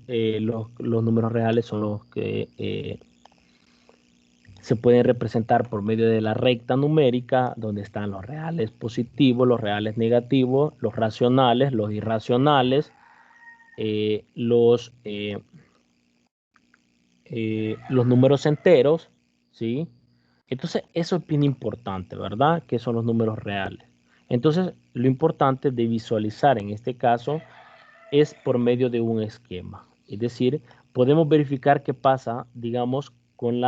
números reales son los que se pueden representar por medio de la recta numérica, donde están los reales positivos, los reales negativos, los racionales, los irracionales, los números enteros, ¿sí? Entonces, eso es bien importante, ¿verdad? Que son los números reales. Entonces, lo importante de visualizar en este caso es por medio de un esquema. Es decir, podemos verificar qué pasa, digamos, con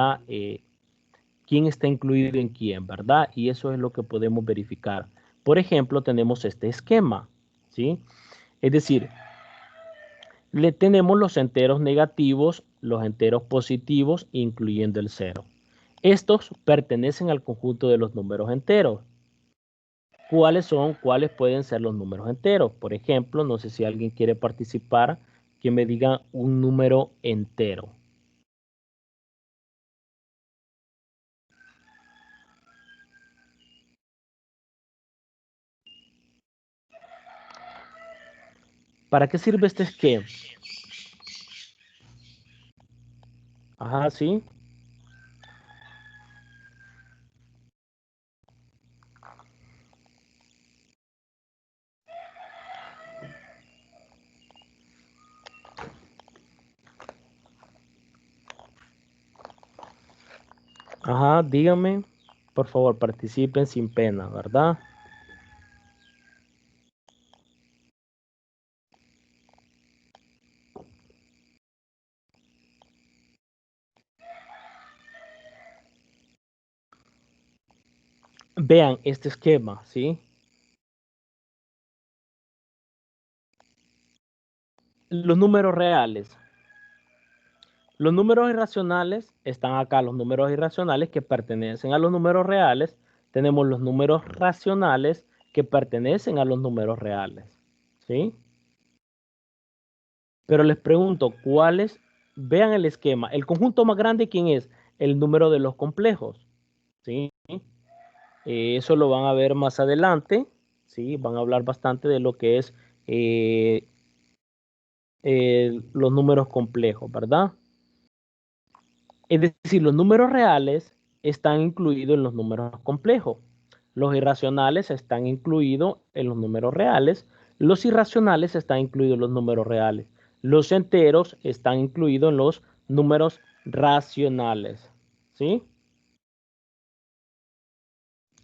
quién está incluido en quién, ¿verdad? Y eso es lo que podemos verificar. Por ejemplo, tenemos este esquema, ¿sí? Es decir, le tenemos los enteros negativos, los enteros positivos, incluyendo el cero. Estos pertenecen al conjunto de los números enteros. ¿Cuáles pueden ser los números enteros? Por ejemplo, no sé si alguien quiere participar, que me diga un número entero. ¿Para qué sirve este esquema? Ajá, sí. Ajá, dígame. Por favor, participen sin pena, ¿verdad? Vean este esquema, ¿sí? Los números reales. Los números irracionales están acá, los números irracionales que pertenecen a los números reales. Tenemos los números racionales que pertenecen a los números reales, ¿sí? Pero les pregunto, ¿cuáles? Vean el esquema. El conjunto más grande, ¿quién es? El número de los complejos, ¿sí? Eso lo van a ver más adelante, ¿sí? Van a hablar bastante de lo que es los números complejos, ¿verdad? Es decir, los números reales están incluidos en los números complejos. Los irracionales están incluidos en los números reales. Los irracionales están incluidos en los números reales. Los enteros están incluidos en los números racionales, ¿sí?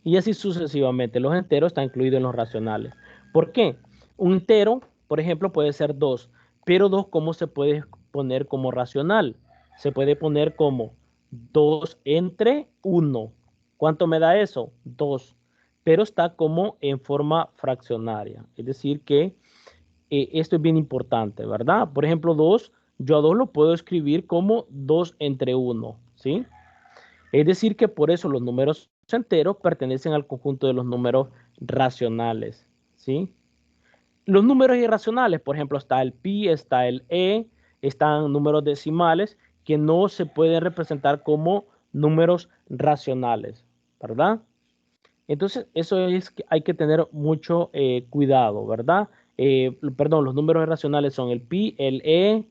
Y así sucesivamente. Los enteros están incluidos en los racionales. ¿Por qué? Un entero, por ejemplo, puede ser 2, pero 2, ¿cómo se puede poner como racional? Se puede poner como 2 entre 1. ¿Cuánto me da eso? 2. Pero está como en forma fraccionaria. Es decir que esto es bien importante, ¿verdad? Por ejemplo, 2, yo a 2 lo puedo escribir como 2 entre 1, ¿sí? Es decir que por eso los números enteros pertenecen al conjunto de los números racionales, ¿sí? Los números irracionales, por ejemplo, está el pi, está el están números decimales que no se pueden representar como números racionales, ¿verdad? Entonces, eso es que hay que tener mucho cuidado, ¿verdad? Perdón, los números irracionales son el pi, el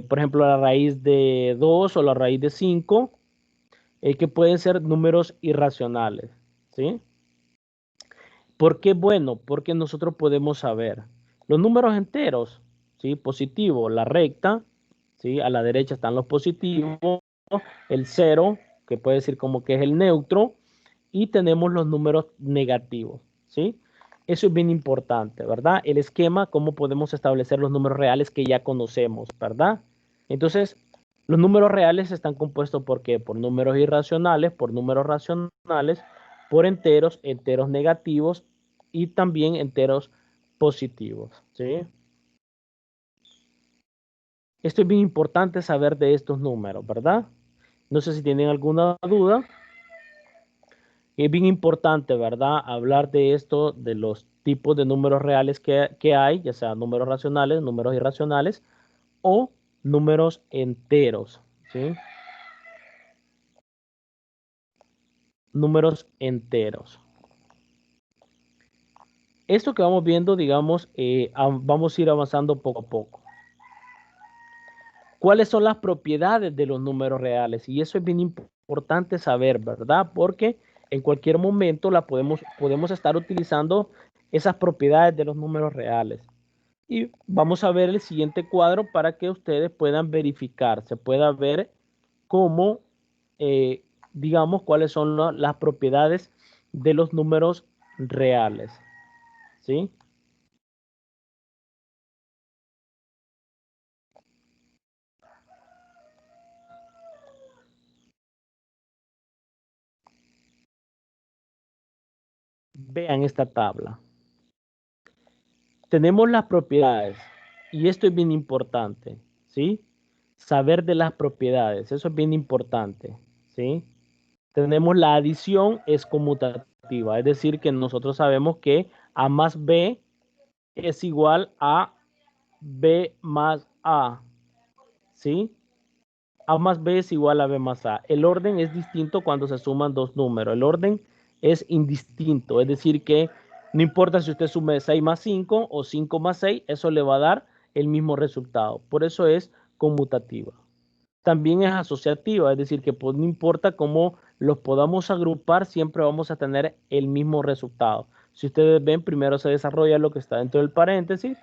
por ejemplo, la raíz de 2 o la raíz de 5, que pueden ser números irracionales, ¿sí? ¿Por qué? Bueno, porque nosotros podemos saber los números enteros, ¿sí? Positivo, la recta, ¿sí? A la derecha están los positivos, el cero, que puede decir como que es el neutro, y tenemos los números negativos, ¿sí? Eso es bien importante, ¿verdad? El esquema, cómo podemos establecer los números reales que ya conocemos, ¿verdad? Entonces, los números reales están compuestos ¿por qué? Por números irracionales, por números racionales, por enteros, enteros negativos y también enteros positivos, ¿sí? Esto es bien importante saber de estos números, ¿verdad? No sé si tienen alguna duda. Es bien importante, ¿verdad? Hablar de esto, de los tipos de números reales que hay, ya sea números racionales, números irracionales o números enteros, ¿sí? Números enteros. Esto que vamos viendo, digamos, vamos a ir avanzando poco a poco. ¿Cuáles son las propiedades de los números reales? Y eso es bien importante saber, ¿verdad? Porque en cualquier momento podemos estar utilizando esas propiedades de los números reales. Y vamos a ver el siguiente cuadro para que ustedes puedan verificar, se pueda ver cómo, digamos, cuáles son las propiedades de los números reales, ¿sí? Vean esta tabla. Tenemos las propiedades y esto es bien importante, ¿sí? Saber de las propiedades, eso es bien importante, ¿sí? Tenemos la adición es conmutativa, es decir, que nosotros sabemos que A más B es igual a B más A, ¿sí? A más B es igual a B más A. El orden es distinto cuando se suman dos números. El orden es indistinto, es decir que no importa si usted sume 6 más 5 o 5 más 6, eso le va a dar el mismo resultado. Por eso es conmutativa. También es asociativa, es decir que pues, no importa cómo los podamos agrupar, siempre vamos a tener el mismo resultado. Si ustedes ven, primero se desarrolla lo que está dentro del paréntesis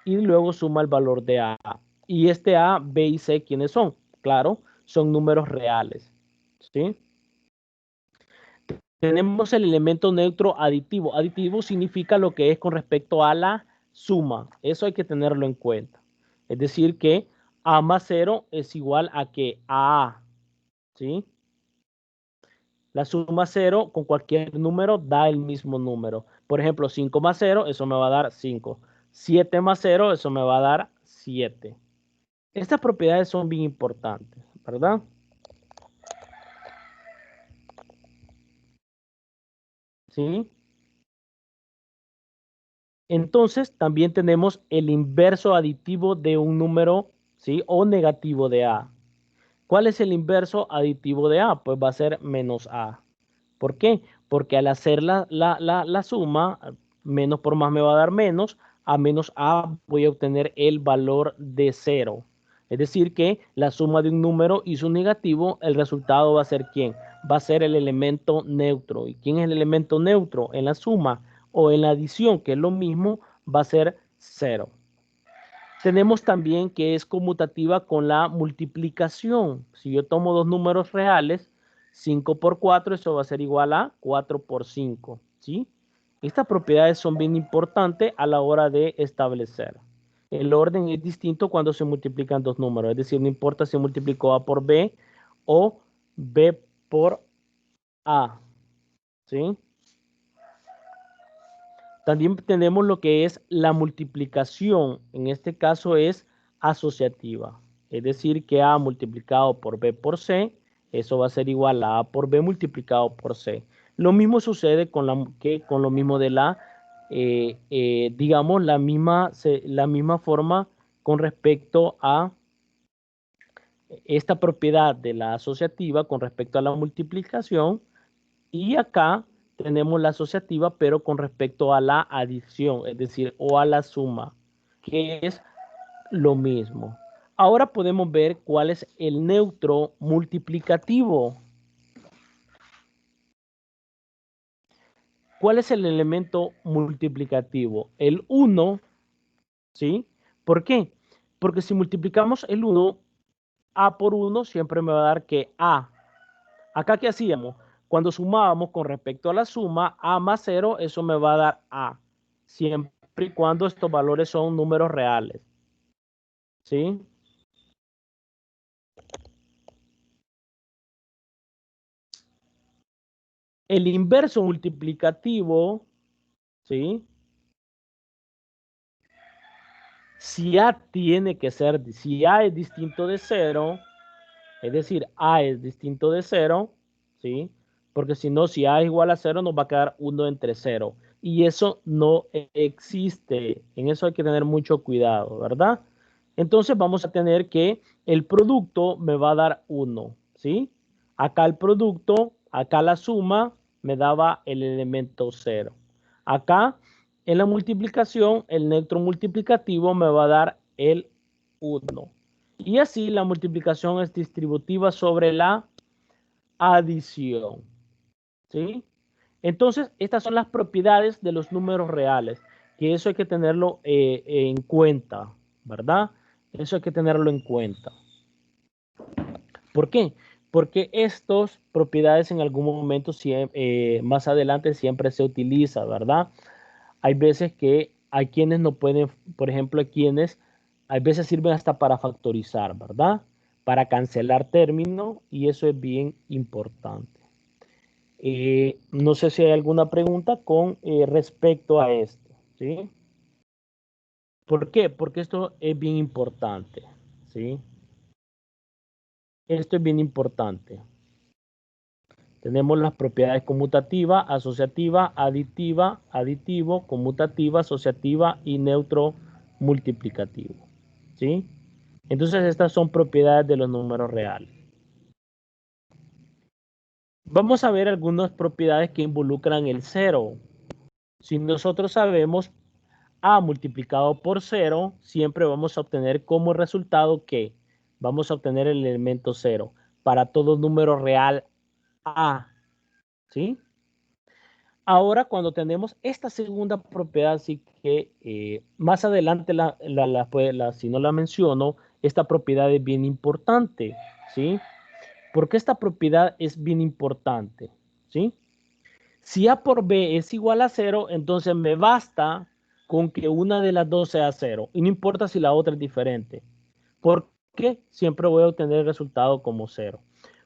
y luego suma el valor de A. Y este A, B y C, ¿quiénes son? Claro, son números reales, ¿sí? Tenemos el elemento neutro aditivo. Aditivo significa lo que es con respecto a la suma. Eso hay que tenerlo en cuenta. Es decir que A más 0 es igual a que A, ¿sí? La suma 0 con cualquier número da el mismo número. Por ejemplo, 5 más 0, eso me va a dar 5. 7 más 0, eso me va a dar 7. Estas propiedades son bien importantes, ¿verdad? ¿Sí? Entonces, también tenemos el inverso aditivo de un número, ¿sí? O negativo de A. ¿Cuál es el inverso aditivo de A? Pues va a ser menos A. ¿Por qué? Porque al hacer la suma, menos por más me va a dar menos, a menos A voy a obtener el valor de 0. Es decir que la suma de un número y su negativo, el resultado va a ser ¿quién? Va a ser el elemento neutro. ¿Y quién es el elemento neutro? En la suma o en la adición, que es lo mismo, va a ser 0. Tenemos también que es conmutativa con la multiplicación. Si yo tomo dos números reales, 5 por 4, eso va a ser igual a 4 por 5, ¿sí? Estas propiedades son bien importantes a la hora de establecer. El orden es distinto cuando se multiplican dos números, es decir, no importa si multiplico A por B o B por A, ¿sí? También tenemos lo que es la multiplicación. En este caso es asociativa. Es decir, que A multiplicado por B por C, eso va a ser igual a A por B multiplicado por C. Lo mismo sucede con lo mismo de la, digamos, la misma forma con respecto a esta propiedad de la asociativa con respecto a la multiplicación. Y acá tenemos la asociativa, pero con respecto a la adición, es decir, o a la suma, que es lo mismo. Ahora podemos ver cuál es el neutro multiplicativo. ¿Cuál es el elemento multiplicativo? El 1, ¿sí? ¿Por qué? Porque si multiplicamos el 1, A por 1 siempre me va a dar que A. Acá, ¿qué hacíamos? Cuando sumábamos con respecto a la suma, A más 0, eso me va a dar A. Siempre y cuando estos valores son números reales. ¿Sí? El inverso multiplicativo, ¿sí? Si A tiene que ser, si A es distinto de 0, es decir, A es distinto de 0, ¿sí? Porque si no, si A es igual a 0, nos va a quedar 1 entre 0. Y eso no existe. En eso hay que tener mucho cuidado, ¿verdad? Entonces vamos a tener que el producto me va a dar 1, ¿sí? Acá el producto, acá la suma me daba el elemento 0. Acá en la multiplicación, el neutro multiplicativo me va a dar el 1. Y así la multiplicación es distributiva sobre la adición. ¿Sí? Entonces, estas son las propiedades de los números reales, que eso hay que tenerlo en cuenta, ¿verdad? Eso hay que tenerlo en cuenta. ¿Por qué? Porque estas propiedades en algún momento, más adelante, siempre se utiliza, ¿verdad? Hay veces que hay quienes no pueden, por ejemplo, hay veces sirven hasta para factorizar, ¿verdad? Para cancelar términos y eso es bien importante. No sé si hay alguna pregunta con respecto a esto, ¿sí? ¿Por qué? Porque esto es bien importante, ¿sí? Esto es bien importante. Tenemos las propiedades conmutativa, asociativa, aditiva, aditivo, conmutativa, asociativa y neutro multiplicativo, ¿sí? Entonces estas son propiedades de los números reales. Vamos a ver algunas propiedades que involucran el 0. Si nosotros sabemos A multiplicado por 0, siempre vamos a obtener como resultado que vamos a obtener el elemento 0 para todo número real A, ¿sí? Ahora, cuando tenemos esta segunda propiedad, sí que más adelante, si no la menciono, esta propiedad es bien importante, ¿sí? Porque esta propiedad es bien importante, ¿sí? Si A por B es igual a 0, entonces me basta con que una de las dos sea 0. Y no importa si la otra es diferente. Porque siempre voy a obtener el resultado como 0.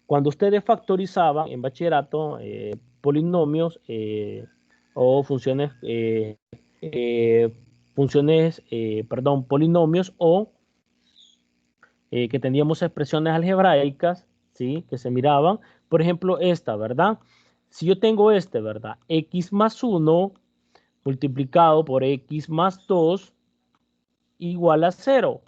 Cuando ustedes factorizaban en bachillerato polinomios o polinomios o que teníamos expresiones algebraicas, ¿sí? Que se miraban. Por ejemplo, esta, ¿verdad? Si yo tengo ¿verdad? X más 1 multiplicado por X más 2 igual a 0.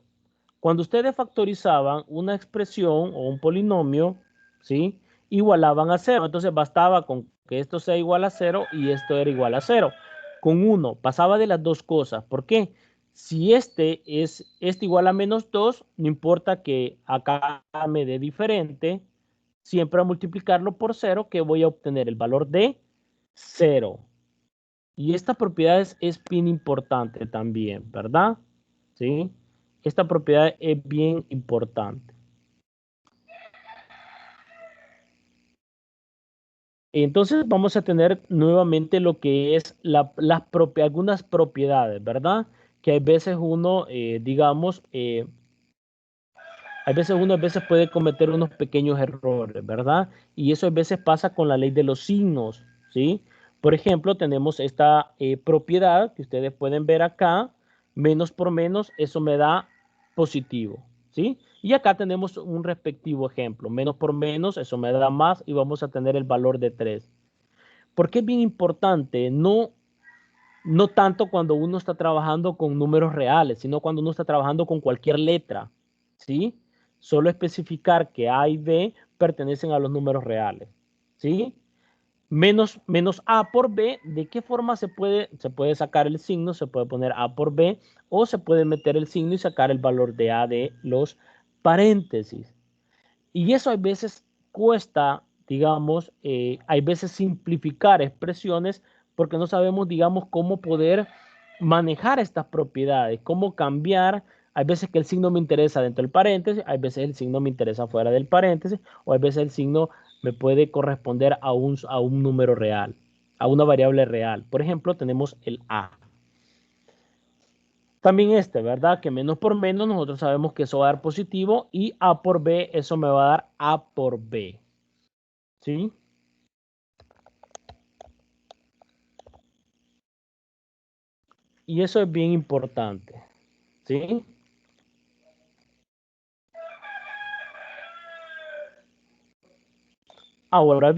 Cuando ustedes factorizaban una expresión o un polinomio, ¿sí? Igualaban a 0. Entonces bastaba con que esto sea igual a 0 y esto era igual a 0. Con 1 pasaba de las dos cosas. ¿Por qué? Si este igual a menos 2, no importa que acá me dé diferente, siempre a multiplicarlo por 0, que voy a obtener el valor de 0. Y esta propiedad es bien importante también, ¿verdad? ¿Sí? Esta propiedad es bien importante. Entonces vamos a tener nuevamente lo que es algunas propiedades, ¿verdad? Que hay veces uno, digamos, hay veces uno a veces puede cometer unos pequeños errores, ¿verdad? Y eso a veces pasa con la ley de los signos, ¿sí? Por ejemplo, tenemos esta propiedad que ustedes pueden ver acá, menos por menos, eso me da positivo, ¿sí? Y acá tenemos un respectivo ejemplo, menos por menos, eso me da más y vamos a tener el valor de 3. ¿Por qué es bien importante? No tanto cuando uno está trabajando con números reales, sino cuando uno está trabajando con cualquier letra, ¿sí? Solo especificar que A y B pertenecen a los números reales, ¿sí? Menos A por B, ¿de qué forma se puede sacar el signo? Se puede poner A por B o se puede meter el signo y sacar el valor de A de los paréntesis. Y eso a veces cuesta, digamos, hay veces simplificar expresiones porque no sabemos, digamos, cómo poder manejar estas propiedades, cómo cambiar. Hay veces que el signo me interesa dentro del paréntesis, hay veces el signo me interesa fuera del paréntesis, o hay veces el signo me puede corresponder a un número real, a una variable real. Por ejemplo, tenemos el A. También ¿verdad? Que menos por menos, nosotros sabemos que eso va a dar positivo y A por B, eso me va a dar A por B. ¿Sí? Y eso es bien importante. ¿Sí? Ahora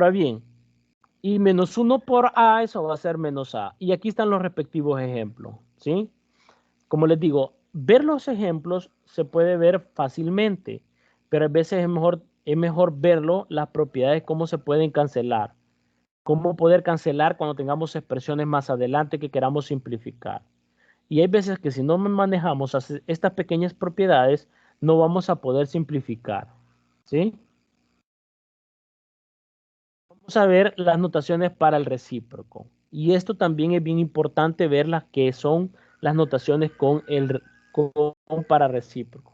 bien, y menos 1 por A, eso va a ser menos A. Y aquí están los respectivos ejemplos. ¿Sí? Como les digo, ver los ejemplos se puede ver fácilmente, pero a veces es mejor verlo, las propiedades, cómo se pueden cancelar. Cómo poder cancelar cuando tengamos expresiones más adelante que queramos simplificar. Y hay veces que si no manejamos estas pequeñas propiedades, no vamos a poder simplificar. ¿Sí? Vamos a ver las notaciones para el recíproco. Y esto también es bien importante ver las que son las notaciones con para recíproco.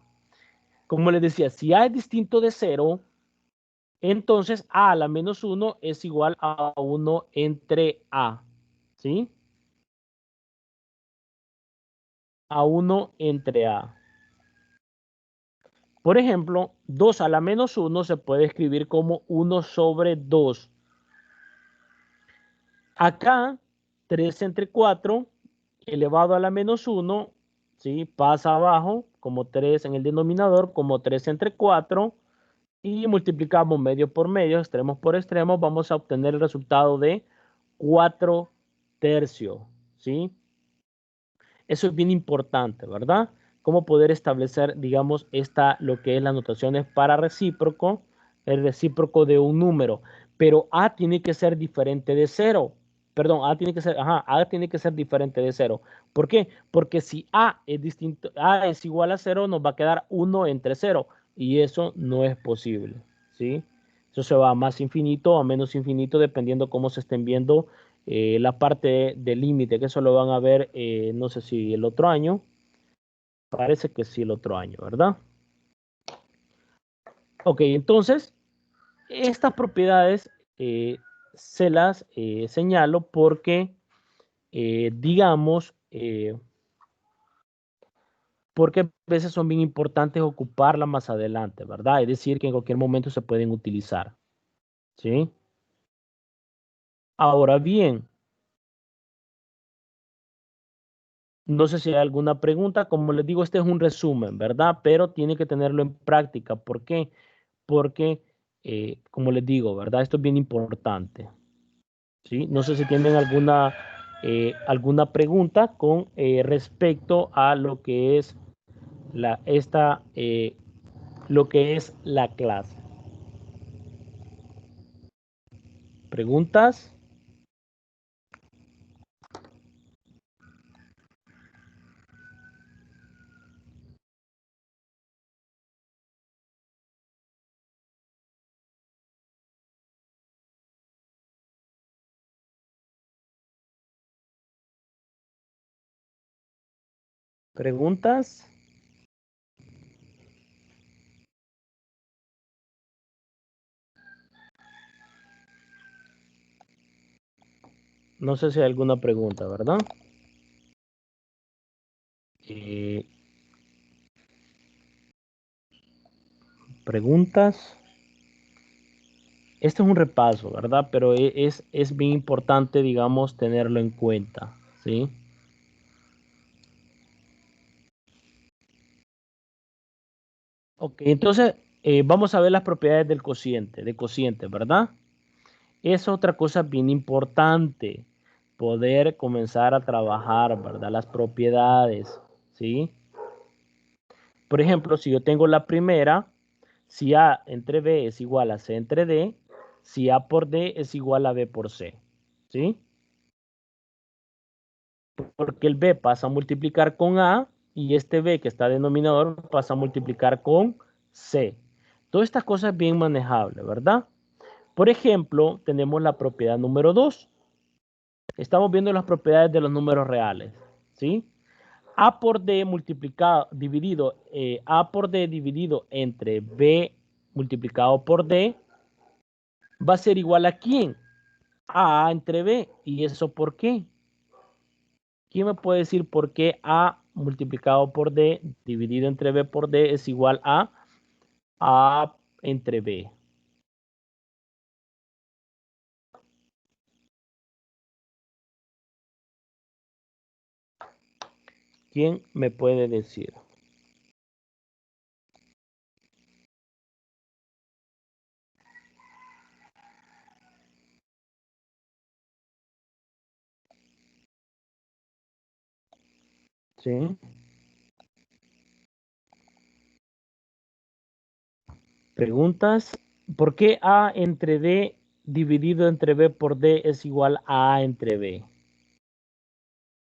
Como les decía, si A es distinto de 0, entonces A a la menos 1 es igual a 1 entre A. ¿Sí? A 1 entre A. Por ejemplo, 2 a la menos 1 se puede escribir como 1 sobre 2. Acá, 3 entre 4 elevado a la menos 1, ¿sí? Pasa abajo como 3 en el denominador, como 3 entre 4. Y multiplicamos medio por medio, extremos por extremos, vamos a obtener el resultado de 4 tercios. ¿Sí? Eso es bien importante, ¿verdad? Cómo poder establecer, digamos, lo que es las notaciones para recíproco, el recíproco de un número. Pero A tiene que ser diferente de 0. Perdón, A tiene que ser diferente de 0. ¿Por qué? Porque si A es igual a 0, nos va a quedar 1 entre 0. Y eso no es posible, ¿sí? Eso se va a más infinito o a menos infinito, dependiendo cómo se estén viendo la parte del límite, que eso lo van a ver, no sé si el otro año, parece que sí el otro año, ¿verdad? Ok, entonces, estas propiedades se las señalo porque, digamos, porque a veces son bien importantes ocuparlas más adelante, ¿verdad? Es decir, que en cualquier momento se pueden utilizar, ¿sí? Ahora bien, no sé si hay alguna pregunta. Como les digo, este es un resumen, ¿verdad? Pero tiene que tenerlo en práctica. ¿Por qué? Porque, como les digo, ¿verdad? Esto es bien importante. ¿Sí? No sé si tienen alguna pregunta con respecto a lo que es lo que es la clase. ¿Preguntas? ¿Preguntas? No sé si hay alguna pregunta, ¿verdad? ¿Preguntas? Este es un repaso, ¿verdad? Pero es bien importante, digamos, tenerlo en cuenta, ¿sí? Ok, entonces vamos a ver las propiedades del cociente, de cociente, ¿verdad? Es otra cosa bien importante, poder comenzar a trabajar, ¿verdad? Las propiedades, ¿sí? Por ejemplo, si yo tengo la primera, si A entre B es igual a C entre D, si A por D es igual a B por C, ¿sí? Porque el B pasa a multiplicar con A y este B que está denominador pasa a multiplicar con C. Todas estas cosas bien manejables, ¿verdad? Por ejemplo, tenemos la propiedad número 2. Estamos viendo las propiedades de los números reales, ¿sí? A por D multiplicado, dividido, A por D dividido entre B multiplicado por D va a ser igual a ¿quién? A entre B. ¿Y eso por qué? ¿Quién me puede decir por qué A multiplicado por D dividido entre B por D es igual a A entre B? ¿Quién me puede decir? ¿Sí? Preguntas. ¿Por qué A entre D dividido entre B por D es igual a entre B?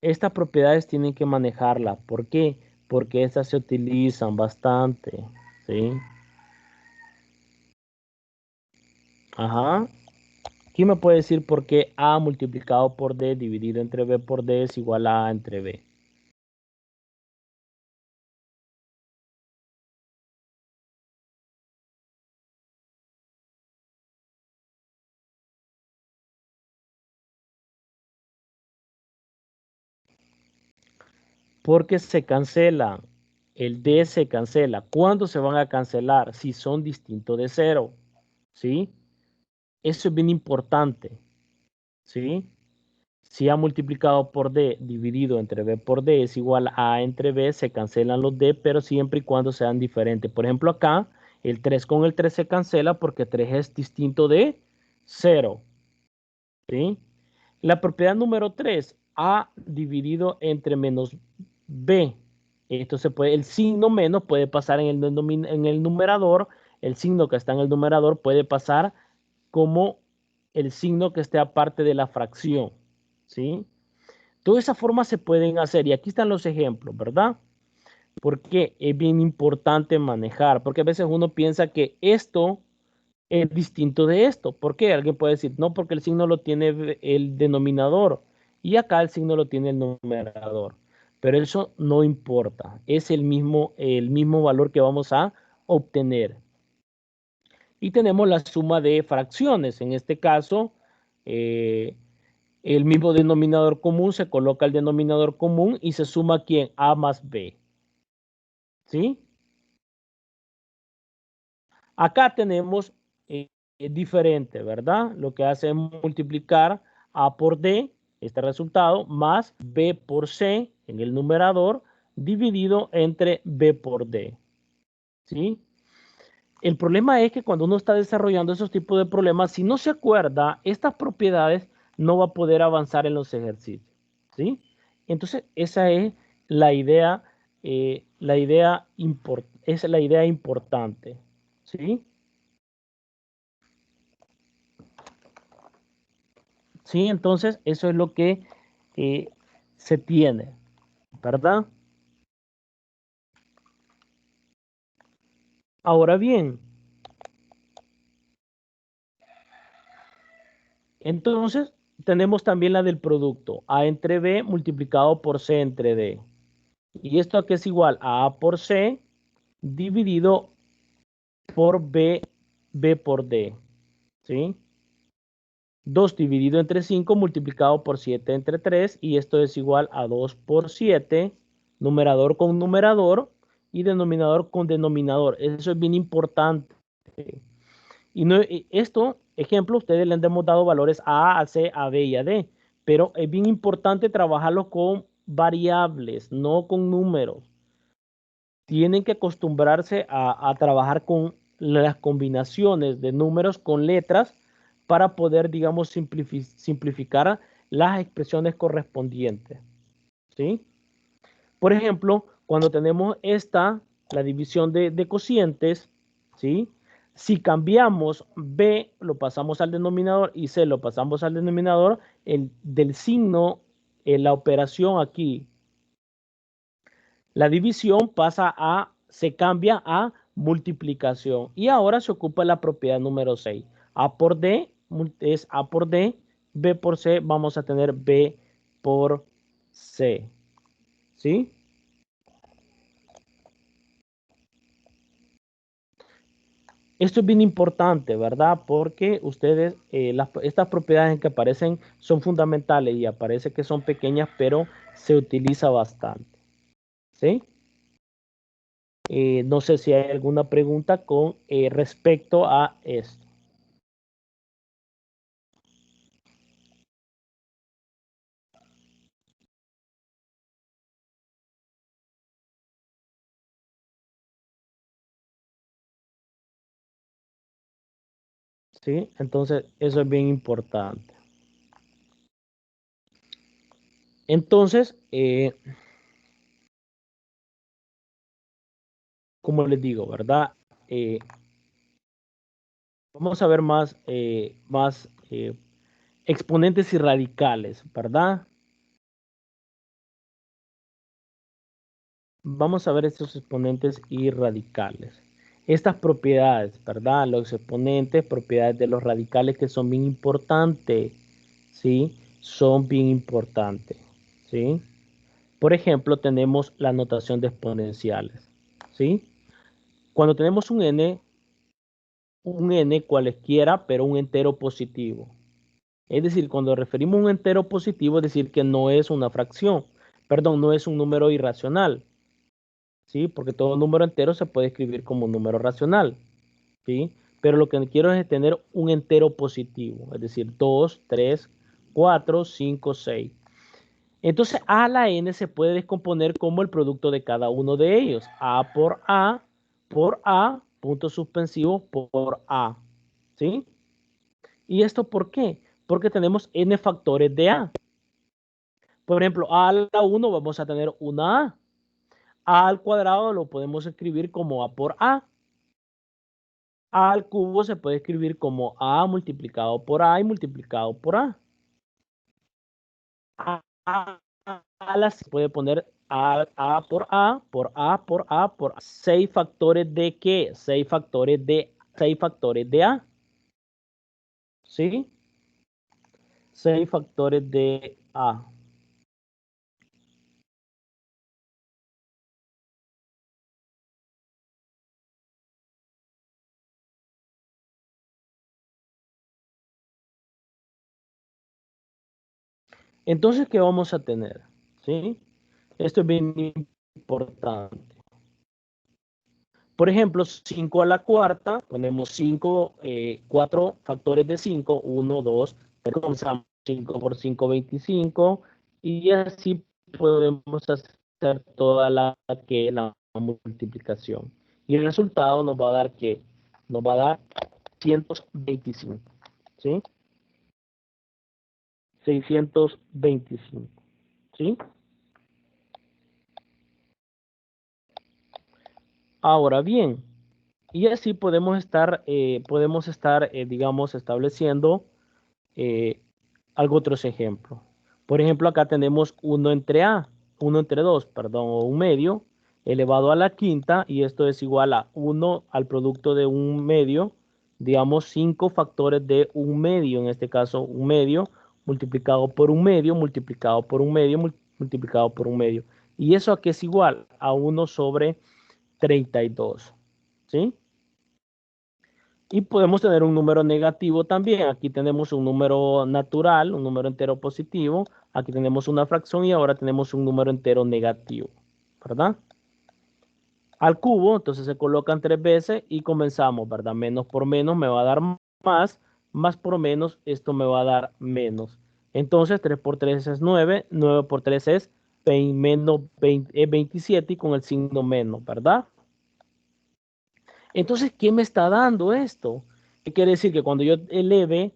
Estas propiedades tienen que manejarlas. ¿Por qué? Porque estas se utilizan bastante. ¿Sí? Ajá. ¿Quién me puede decir por qué A multiplicado por D dividido entre B por D es igual a entre B? Porque se cancela. El D se cancela. ¿Cuándo se van a cancelar? Si son distintos de cero. ¿Sí? Eso es bien importante. ¿Sí? Si A multiplicado por D dividido entre B por D es igual a A entre B, se cancelan los D, pero siempre y cuando sean diferentes. Por ejemplo, acá el 3 con el 3 se cancela porque 3 es distinto de 0. ¿Sí? La propiedad número 3, A dividido entre menos B. Esto se puede, el signo menos puede pasar en el numerador, el signo que está en el numerador puede pasar como el signo que esté aparte de la fracción. ¿Sí? Todas esas formas se pueden hacer y aquí están los ejemplos, ¿verdad? Porque es bien importante manejar, porque a veces uno piensa que esto es distinto de esto. ¿Por qué? Alguien puede decir, no, porque el signo lo tiene el denominador y acá el signo lo tiene el numerador. Pero eso no importa, es el mismo valor que vamos a obtener. Y tenemos la suma de fracciones. En este caso, el mismo denominador común, se coloca el denominador común y se suma ¿quién? A más B. ¿Sí? Acá tenemos diferente, ¿verdad? Lo que hace es multiplicar A por D, este resultado, más B por C en el numerador, dividido entre B por D. ¿Sí? El problema es que cuando uno está desarrollando esos tipos de problemas, si no se acuerda estas propiedades, no va a poder avanzar en los ejercicios. ¿Sí? Entonces, esa es la idea, es la idea importante. ¿Sí? Sí, entonces eso es lo que se tiene, ¿verdad? Ahora bien, entonces tenemos también la del producto, A entre B multiplicado por C entre D. Y esto que es igual a por C dividido por B por D. ¿Sí? 2 dividido entre 5 multiplicado por 7 entre 3 y esto es igual a 2 por 7, numerador con numerador y denominador con denominador. Eso es bien importante. Y no, esto, ejemplo, ustedes le hemos dado valores a, C, a, B y a D, pero es bien importante trabajarlo con variables, no con números. Tienen que acostumbrarse a trabajar con las combinaciones de números con letras para poder, digamos, simplificar las expresiones correspondientes. ¿Sí? Por ejemplo, cuando tenemos la división de cocientes, ¿sí? Si cambiamos B, lo pasamos al denominador y C lo pasamos al denominador, del signo, la operación aquí, la división se cambia a multiplicación. Y ahora se ocupa la propiedad número 6. A por D es A por D, B por C, vamos a tener B por C. ¿Sí? Esto es bien importante, ¿verdad? Porque ustedes, estas propiedades que aparecen son fundamentales y aparece que son pequeñas, pero se utiliza bastante. ¿Sí? No sé si hay alguna pregunta con respecto a esto. ¿Sí? Entonces, eso es bien importante. Entonces, como les digo, ¿verdad? Vamos a ver más exponentes y radicales, ¿verdad? Vamos a ver estos exponentes y radicales. Estas propiedades, ¿verdad? Los exponentes, propiedades de los radicales que son bien importantes, ¿sí? Son bien importantes, ¿sí? Por ejemplo, tenemos la notación de exponenciales, ¿sí? Cuando tenemos un n cualesquiera, pero un entero positivo. Es decir, cuando referimos a un entero positivo, es decir que no es una fracción, perdón, no es un número irracional, ¿sí? Porque todo número entero se puede escribir como un número racional, ¿sí? Pero lo que quiero es tener un entero positivo, es decir, 2, 3, 4, 5, 6. Entonces, a la n se puede descomponer como el producto de cada uno de ellos. A, punto suspensivo, por A. ¿Sí? ¿Y esto por qué? Porque tenemos n factores de A. Por ejemplo, a la 1 vamos a tener una A. A al cuadrado lo podemos escribir como A por A. A al cubo se puede escribir como A multiplicado por A y multiplicado por A. A la se puede poner A por A, por A, por A, por A. 6 factores de ¿qué? 6 factores de A. ¿Sí? 6 factores de A. Entonces, ¿qué vamos a tener? ¿Sí? Esto es bien importante. Por ejemplo, 5 a la cuarta, ponemos 4 factores de 5, 1, 2, comenzamos 5 por 5, 25, y así podemos hacer toda la multiplicación. Y el resultado nos va a dar ¿qué? Nos va a dar 625, ¿sí? 625, ¿sí? Ahora bien, y así podemos estar, digamos, estableciendo algo otros ejemplos. Por ejemplo, acá tenemos 1 entre 2, perdón, o un medio, elevado a la quinta, y esto es igual a 1 al producto de un medio, digamos 5 factores de un medio, en este caso un medio, multiplicado por un medio, multiplicado por un medio, multiplicado por un medio. ¿Y eso a qué es igual? A 1 sobre 32. ¿Sí? Y podemos tener un número negativo también. Aquí tenemos un número natural, un número entero positivo. Aquí tenemos una fracción y ahora tenemos un número entero negativo, ¿verdad? Al cubo, entonces se colocan 3 veces y comenzamos, ¿verdad? Menos por menos me va a dar más, más por menos esto me va a dar menos. Entonces 3 por 3 es 9, 9 por 3 es 27 y con el signo menos, ¿verdad? Entonces, ¿qué me está dando esto? ¿Qué quiere decir? Que cuando yo eleve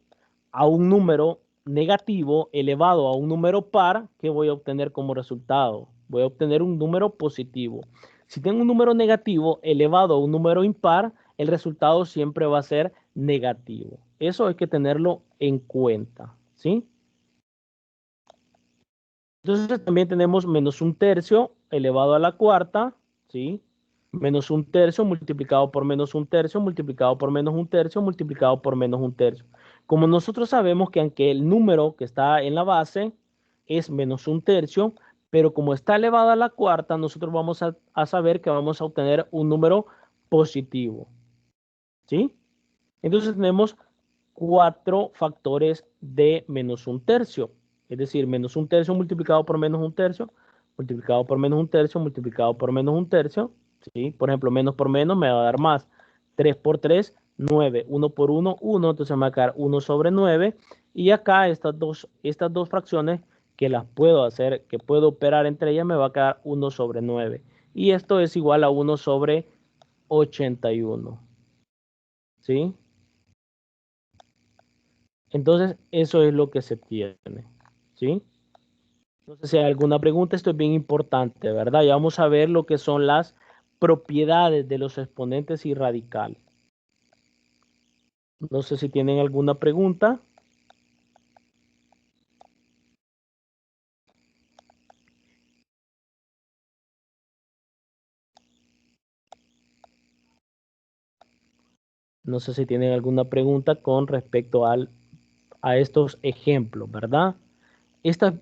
a un número negativo elevado a un número par, ¿qué voy a obtener como resultado? Voy a obtener un número positivo. Si tengo un número negativo elevado a un número impar, el resultado siempre va a ser negativo. Eso hay que tenerlo en cuenta, ¿sí? Entonces también tenemos menos un tercio elevado a la cuarta, ¿sí? Menos un tercio multiplicado por menos un tercio, multiplicado por menos un tercio, multiplicado por menos un tercio. Como nosotros sabemos que aunque el número que está en la base es menos un tercio, pero como está elevado a la cuarta, nosotros vamos a saber que vamos a obtener un número positivo, ¿sí? Entonces tenemos 4 factores de menos un tercio. Es decir, menos un tercio multiplicado por menos un tercio, multiplicado por menos un tercio, multiplicado por menos un tercio. ¿Sí? Por ejemplo, menos por menos me va a dar más. 3 por 3, 9. 1 por 1, 1. Entonces me va a quedar 1 sobre 9. Y acá estas dos fracciones que las puedo hacer, que puedo operar entre ellas, me va a quedar 1 sobre 9. Y esto es igual a 1 sobre 81. ¿Sí? Entonces, eso es lo que se tiene, ¿sí? Entonces, si hay alguna pregunta, esto es bien importante, ¿verdad? Ya vamos a ver lo que son las propiedades de los exponentes y radicales. No sé si tienen alguna pregunta. No sé si tienen alguna pregunta con respecto a estos ejemplos, ¿verdad? Estas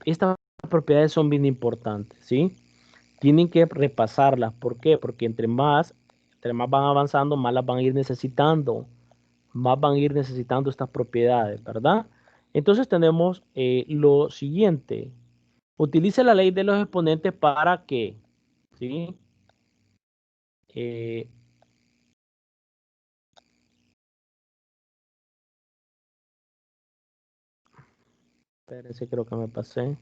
propiedades son bien importantes, ¿sí? Tienen que repasarlas. ¿Por qué? Porque entre más van avanzando, más las van a ir necesitando. Más van a ir necesitando estas propiedades, ¿verdad? Entonces tenemos lo siguiente. Utilice la ley de los exponentes para qué, ¿sí? Eh, espérense, creo que me pasé.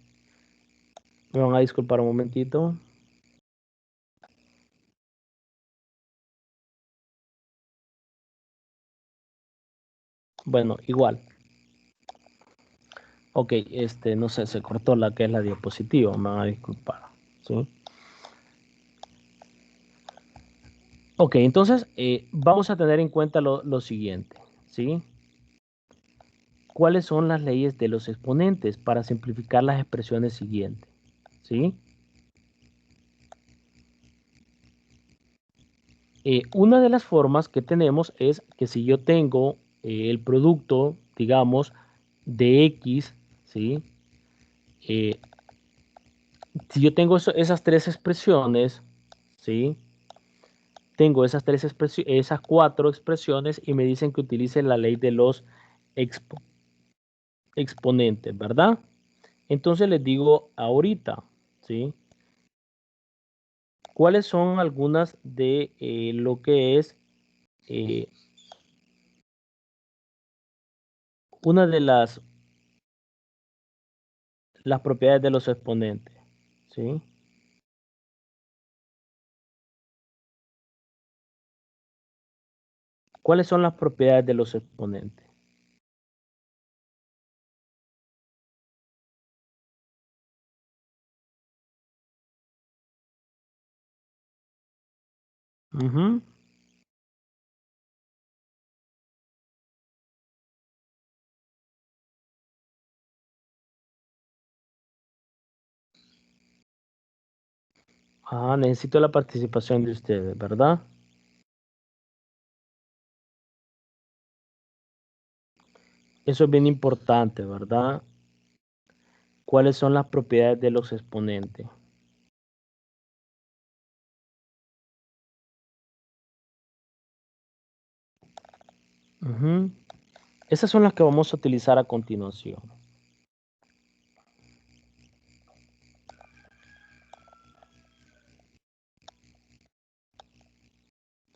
Me van a disculpar un momentito. Bueno, igual. Ok, no sé, se cortó la que es la diapositiva, me van a disculpar, ¿sí? Ok, entonces vamos a tener en cuenta lo siguiente, ¿sí? ¿Cuáles son las leyes de los exponentes para simplificar las expresiones siguientes? ¿Sí? Una de las formas que tenemos es que si yo tengo el producto, digamos, de X, ¿sí? Si yo tengo esas tres expresiones, ¿sí? Tengo esas 4 expresiones y me dicen que utilice la ley de los exponentes, ¿verdad? Entonces les digo ahorita, ¿sí? ¿Cuáles son algunas de lo que es eh, una de las propiedades de los exponentes? ¿Sí? ¿Cuáles son las propiedades de los exponentes? Ujú. Ah, necesito la participación de ustedes, ¿verdad? Eso es bien importante, ¿verdad? ¿Cuáles son las propiedades de los exponentes? Esas son las que vamos a utilizar a continuación.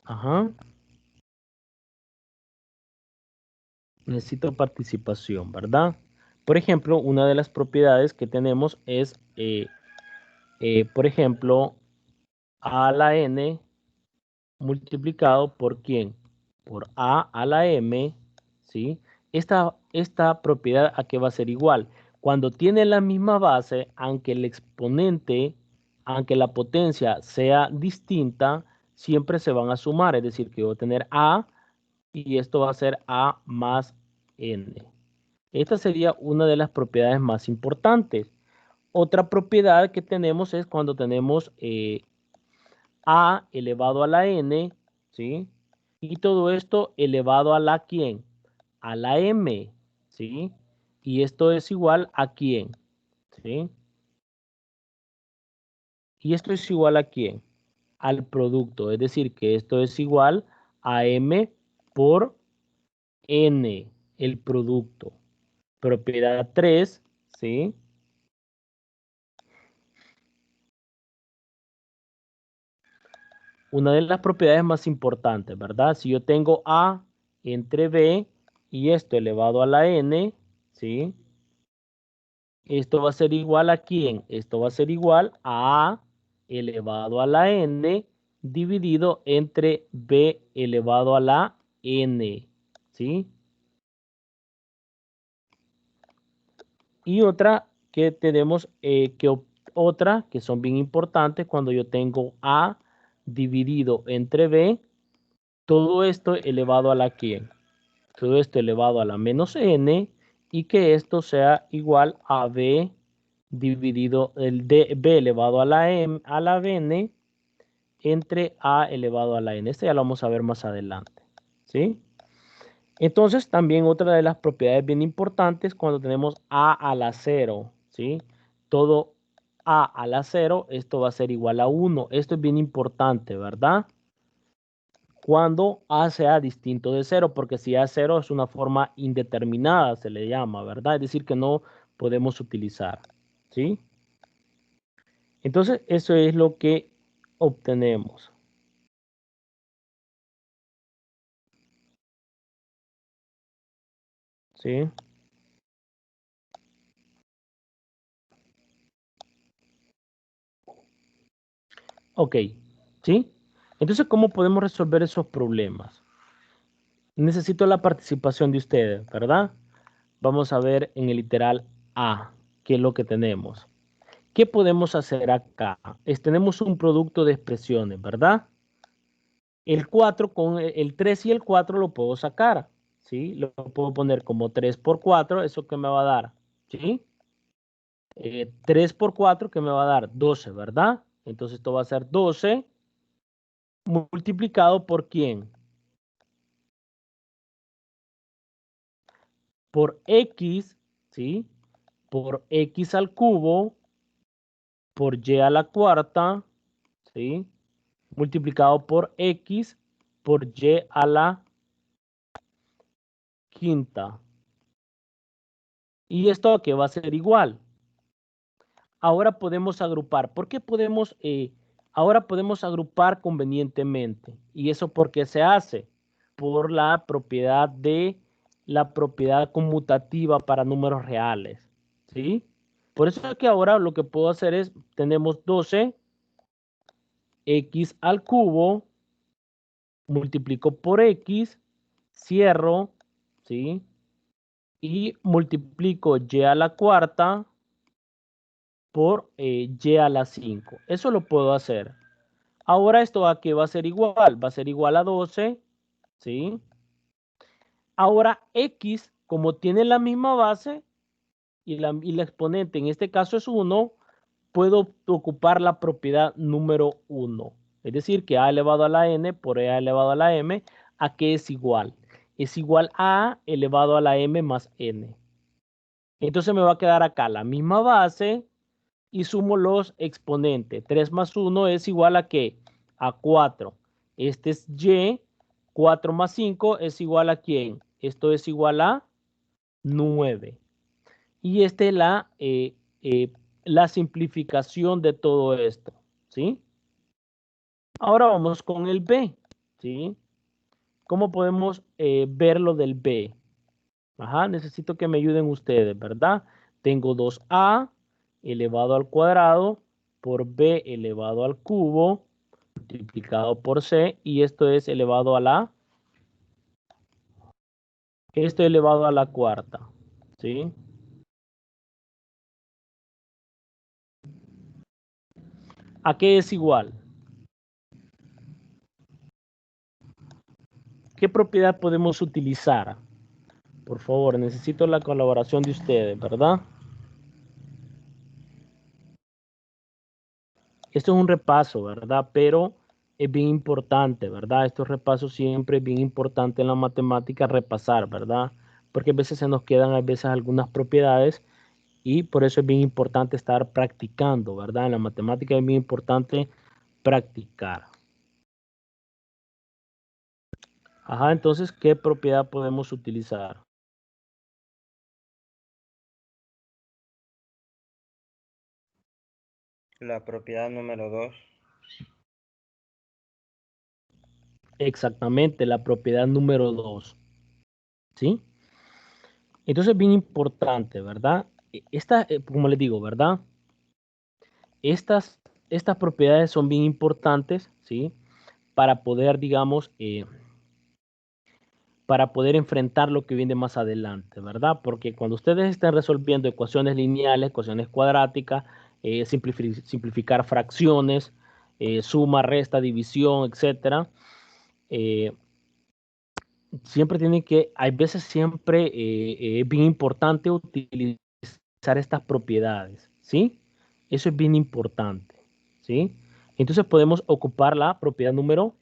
Ajá. Necesito participación, ¿verdad? Por ejemplo, una de las propiedades que tenemos es, por ejemplo, a a la n multiplicado por ¿quién? Por a a la m, ¿sí? Esta propiedad, ¿a qué va a ser igual? Cuando tiene la misma base, aunque el exponente, aunque la potencia sea distinta, siempre se van a sumar. Es decir, que voy a tener a y esto va a ser a más n. Esta sería una de las propiedades más importantes. Otra propiedad que tenemos es cuando tenemos a elevado a la n, ¿sí? Y todo esto elevado a la ¿quién? A la m, ¿sí? Y esto es igual a ¿quién? ¿Sí? Y esto es igual a ¿quién? Al producto, es decir, que esto es igual a m por n, el producto. Propiedad 3, ¿sí? Una de las propiedades más importantes, ¿verdad? Si yo tengo A entre B y esto elevado a la N, ¿sí? Esto va a ser igual a ¿quién? Esto va a ser igual a A elevado a la N dividido entre B elevado a la N, ¿sí? Y otra que tenemos, otra que son bien importantes cuando yo tengo A dividido entre B, todo esto elevado a la ¿quién? Todo esto elevado a la menos n y que esto sea igual a b dividido el de b elevado a la m a la n entre a elevado a la n. Este ya lo vamos a ver más adelante, ¿sí? Entonces también otra de las propiedades bien importantes cuando tenemos a a la 0, ¿sí? Todo a a la 0, esto va a ser igual a 1. Esto es bien importante, ¿verdad? Cuando A sea distinto de 0, porque si A 0 es una forma indeterminada, se le llama, ¿verdad? Es decir, que no podemos utilizar, ¿sí? Entonces, eso es lo que obtenemos. ¿Sí? Ok, ¿sí? Entonces, ¿cómo podemos resolver esos problemas? Necesito la participación de ustedes, ¿verdad? Vamos a ver en el literal A, qué es lo que tenemos. ¿Qué podemos hacer acá? Tenemos un producto de expresiones, ¿verdad? El 4 con el 3 y el 4 lo puedo sacar, ¿sí? Lo puedo poner como 3 por 4, ¿eso qué me va a dar? ¿Sí? 3 por 4, ¿qué me va a dar? 12, ¿verdad? Entonces esto va a ser 12 multiplicado por ¿quién? Por x, ¿sí? Por x al cubo, por y a la cuarta, ¿sí? Multiplicado por x, por y a la quinta. ¿Y esto qué va a ser igual? Ahora podemos agrupar. ¿Por qué podemos, ahora podemos agrupar convenientemente? ¿Y eso por qué se hace? Por la propiedad conmutativa para números reales, ¿sí? Por eso es que ahora lo que puedo hacer es, tenemos 12, x al cubo, multiplico por x, cierro, ¿sí? Y multiplico y a la cuarta por y a la 5. Eso lo puedo hacer. Ahora esto aquí va a ser igual. Va a ser igual a 12. ¿Sí? Ahora x, como tiene la misma base y la exponente en este caso es 1, puedo ocupar la propiedad número 1. Es decir, que a elevado a la n por a elevado a la m, ¿a qué es igual? Es igual a elevado a la m más n. Entonces me va a quedar acá la misma base y sumo los exponentes. 3 más 1 es igual a ¿qué? A 4. Este es y, 4 más 5 es igual a ¿quién? Esto es igual a 9. Y esta es la simplificación de todo esto, ¿sí? Ahora vamos con el B, ¿sí? ¿Cómo podemos ver lo del B? Ajá, necesito que me ayuden ustedes, ¿verdad? Tengo 2a elevado al cuadrado por b elevado al cubo multiplicado por c, y esto es elevado a esto elevado a la cuarta, ¿sí? ¿A qué es igual? ¿Qué propiedad podemos utilizar? Por favor, necesito la colaboración de ustedes, ¿verdad? Esto es un repaso, ¿verdad? Pero es bien importante, ¿verdad? Estos repasos siempre es bien importante en la matemática repasar, ¿verdad? Porque a veces se nos quedan a veces algunas propiedades y por eso es bien importante estar practicando, ¿verdad? En la matemática es bien importante practicar. Ajá, entonces, ¿qué propiedad podemos utilizar?
La propiedad número 2.
Exactamente, la propiedad número 2, ¿sí? Entonces, bien importante, ¿verdad? Esta, como les digo, ¿verdad? Estas propiedades son bien importantes, ¿sí? Para poder, digamos, para poder enfrentar lo que viene más adelante, ¿verdad? Porque cuando ustedes estén resolviendo ecuaciones lineales, ecuaciones cuadráticas, simplificar fracciones, suma, resta, división, etcétera, eh, siempre tienen que, hay veces siempre es bien importante utilizar estas propiedades, ¿sí? Eso es bien importante, ¿sí? Entonces podemos ocupar la propiedad número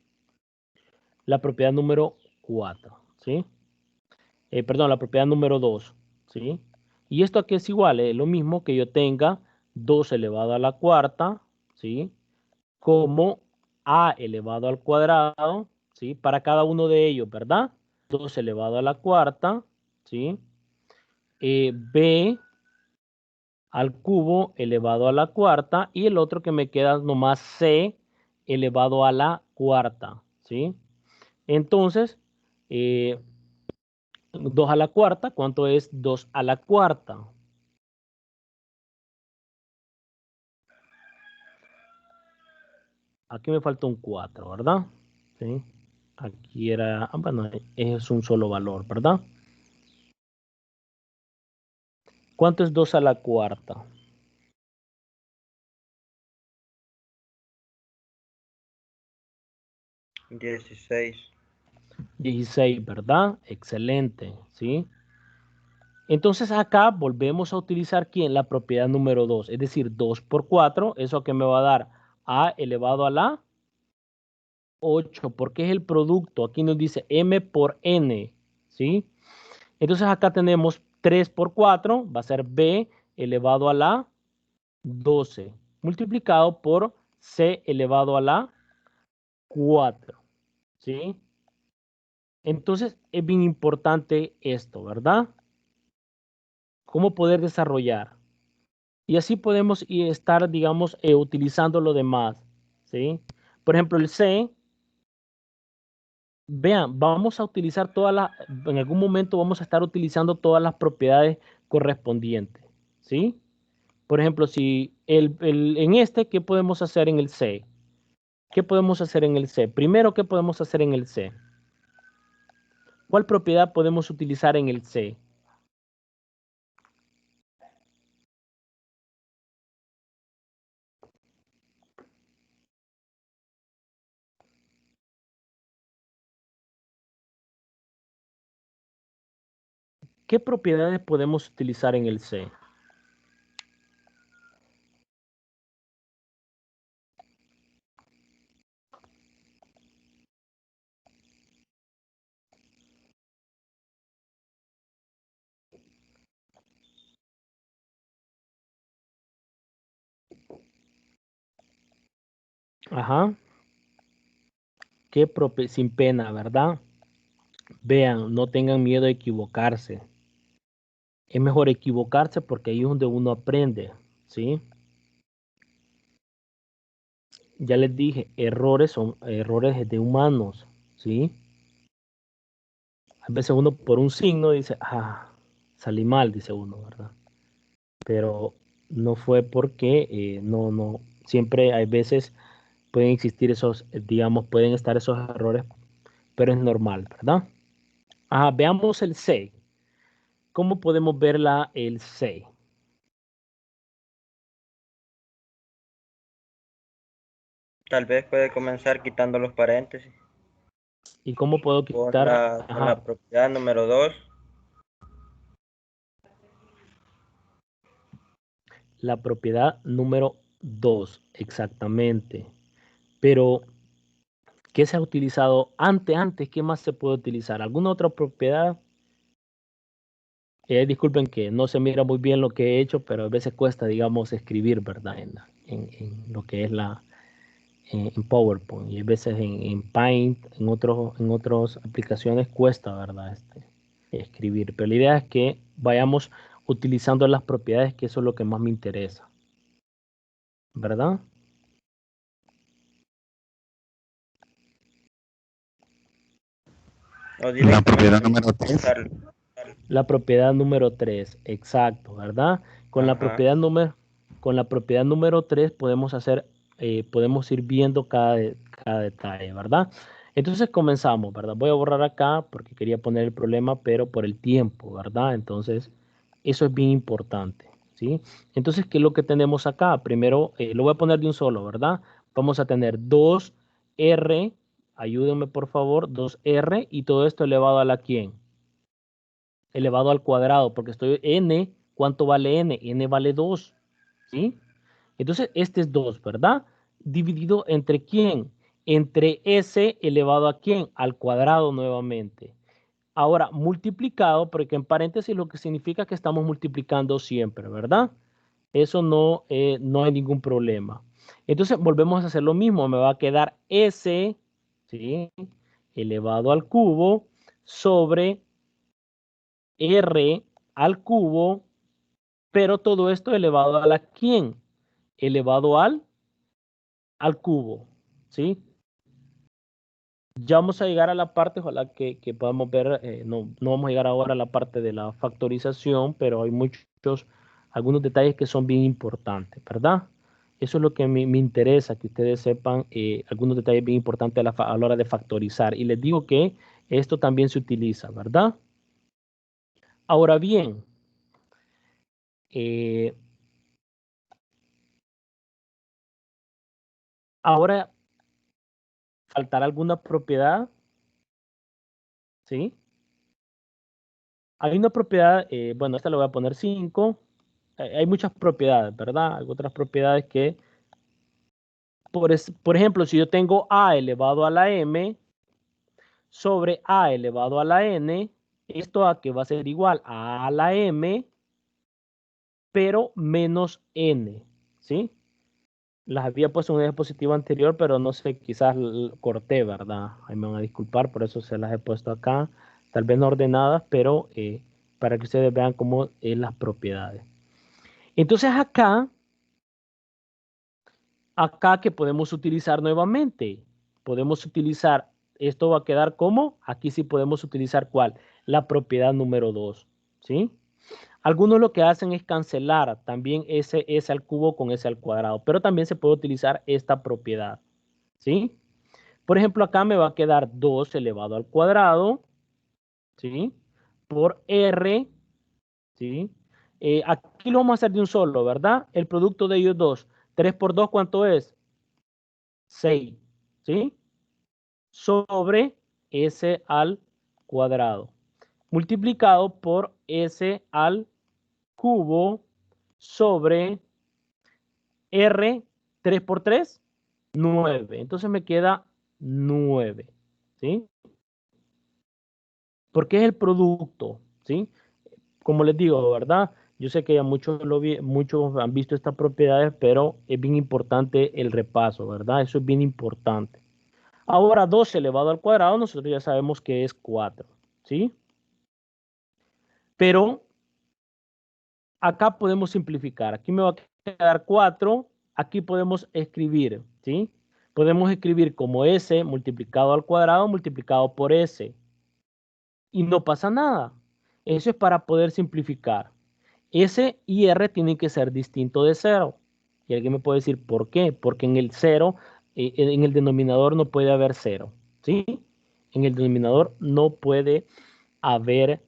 4, ¿sí? Perdón, la propiedad número 2, ¿sí? Y esto aquí es igual, lo mismo que yo tenga 2 elevado a la cuarta, ¿sí? Como a elevado al cuadrado, ¿sí? Para cada uno de ellos, ¿verdad? 2 elevado a la cuarta, ¿sí? B al cubo elevado a la cuarta, y el otro que me queda nomás C elevado a la cuarta, ¿sí? Entonces, 2 a la cuarta, ¿cuánto es 2 a la cuarta? Aquí me falta un 4, ¿verdad? ¿Sí? Aquí era, bueno, es un solo valor, ¿verdad? ¿Cuánto es 2 a la cuarta?
16.
16, ¿verdad? Excelente, ¿sí? Entonces acá volvemos a utilizar, ¿quién? La propiedad número 2, es decir, 2 por 4, ¿eso que me va a dar? A elevado a la 8, porque es el producto. Aquí nos dice M por N, ¿sí? Entonces acá tenemos 3 por 4, va a ser B elevado a la 12, multiplicado por C elevado a la 4, ¿sí? Entonces es bien importante esto, ¿verdad? ¿Cómo poder desarrollar? Y así podemos estar, digamos, utilizando lo demás, ¿sí? Por ejemplo, el C, vean, vamos a utilizar en algún momento vamos a estar utilizando todas las propiedades correspondientes, ¿sí? Por ejemplo, si en este, ¿qué podemos hacer en el C? ¿Qué podemos hacer en el C? Primero, ¿qué podemos hacer en el C? ¿Cuál propiedad podemos utilizar en el C? ¿Qué propiedades podemos utilizar en el C? Ajá. Sin pena, ¿verdad? Vean, no tengan miedo a equivocarse. Es mejor equivocarse porque ahí es donde uno aprende, ¿sí? Ya les dije, errores son errores de humanos, ¿sí? A veces uno por un signo dice, salí mal, dice uno, ¿verdad? Pero no fue porque, no, siempre hay veces pueden existir esos, digamos, pueden estar esos errores, pero es normal, ¿verdad? Veamos el 6. ¿Cómo podemos ver el 6?
Tal vez puede comenzar quitando los paréntesis.
¿Y cómo puedo
Con
quitar?
con la propiedad número 2.
La propiedad número 2, exactamente. Pero, ¿qué se ha utilizado antes? ¿Qué más se puede utilizar? ¿Alguna otra propiedad? Disculpen que no se mira muy bien lo que he hecho, pero a veces cuesta, digamos, escribir, ¿verdad? En lo que es en PowerPoint. Y a veces en Paint, en otras aplicaciones cuesta, ¿verdad? Escribir. Pero la idea es que vayamos utilizando las propiedades, que eso es lo que más me interesa. ¿Verdad?
La propiedad número 3.
La propiedad número 3, exacto, ¿verdad? Con la propiedad número 3 podemos podemos ir viendo cada detalle, ¿verdad? Entonces comenzamos, ¿verdad? Voy a borrar acá porque quería poner el problema, pero por el tiempo, ¿verdad? Entonces, eso es bien importante, ¿sí? Entonces, ¿qué es lo que tenemos acá? Primero, lo voy a poner de un solo, ¿verdad? Vamos a tener 2R, ayúdenme por favor, 2R y todo esto elevado a la ¿quién? Elevado al cuadrado, porque estoy n, ¿cuánto vale n? N vale 2, ¿sí? Entonces, este es 2, ¿verdad? Dividido entre quién? Entre s elevado a quién? Al cuadrado nuevamente. Ahora, multiplicado, porque en paréntesis lo que significa que estamos multiplicando siempre, ¿verdad? Eso no hay ningún problema. Entonces, volvemos a hacer lo mismo. Me va a quedar s, ¿sí? Elevado al cubo sobre r al cubo, pero todo esto elevado a la quién, elevado al cubo, ¿sí? Ya vamos a llegar a la parte, ojalá que podamos ver, no vamos a llegar ahora a la parte de la factorización, pero hay algunos detalles que son bien importantes, ¿verdad? Eso es lo que me interesa, que ustedes sepan algunos detalles bien importantes a la hora de factorizar. Y les digo que esto también se utiliza, ¿verdad? Ahora bien, ahora faltará alguna propiedad, ¿sí? Hay una propiedad, bueno, esta le voy a poner 5. Hay muchas propiedades, ¿verdad? Hay otras propiedades que, por ejemplo, si yo tengo a elevado a la m sobre a elevado a la n, esto a que va a ser igual a la m, pero menos n, ¿sí? Las había puesto en una diapositiva anterior, pero no sé, quizás corté, ¿verdad? Ahí me van a disculpar, por eso se las he puesto acá, tal vez no ordenadas, pero para que ustedes vean cómo es las propiedades. Entonces acá que podemos utilizar nuevamente, podemos utilizar, esto va a quedar como, aquí sí podemos utilizar ¿cuál? La propiedad número 2, ¿sí? Algunos lo que hacen es cancelar también ese al cubo con ese al cuadrado, pero también se puede utilizar esta propiedad, ¿sí? Por ejemplo, acá me va a quedar 2 elevado al cuadrado, ¿sí? Por R, ¿sí? Aquí lo vamos a hacer de un solo, ¿verdad? El producto de ellos dos. 3 por 2, ¿cuánto es? 6, ¿sí? Sobre S al cuadrado. Multiplicado por S al cubo sobre R, 3 por 3, 9. Entonces me queda 9, ¿sí? Porque es el producto, ¿sí? Como les digo, ¿verdad? Yo sé que ya muchos han visto estas propiedades, pero es bien importante el repaso, ¿verdad? Eso es bien importante. Ahora 2 elevado al cuadrado, nosotros ya sabemos que es 4. ¿sí? Pero acá podemos simplificar. Aquí me va a quedar 4. Aquí podemos escribir, ¿sí? Podemos escribir como S multiplicado al cuadrado multiplicado por S. Y no pasa nada. Eso es para poder simplificar. S y R tienen que ser distintos de 0. Y alguien me puede decir, ¿por qué? Porque en el 0, en el denominador no puede haber 0, ¿sí? En el denominador no puede haber,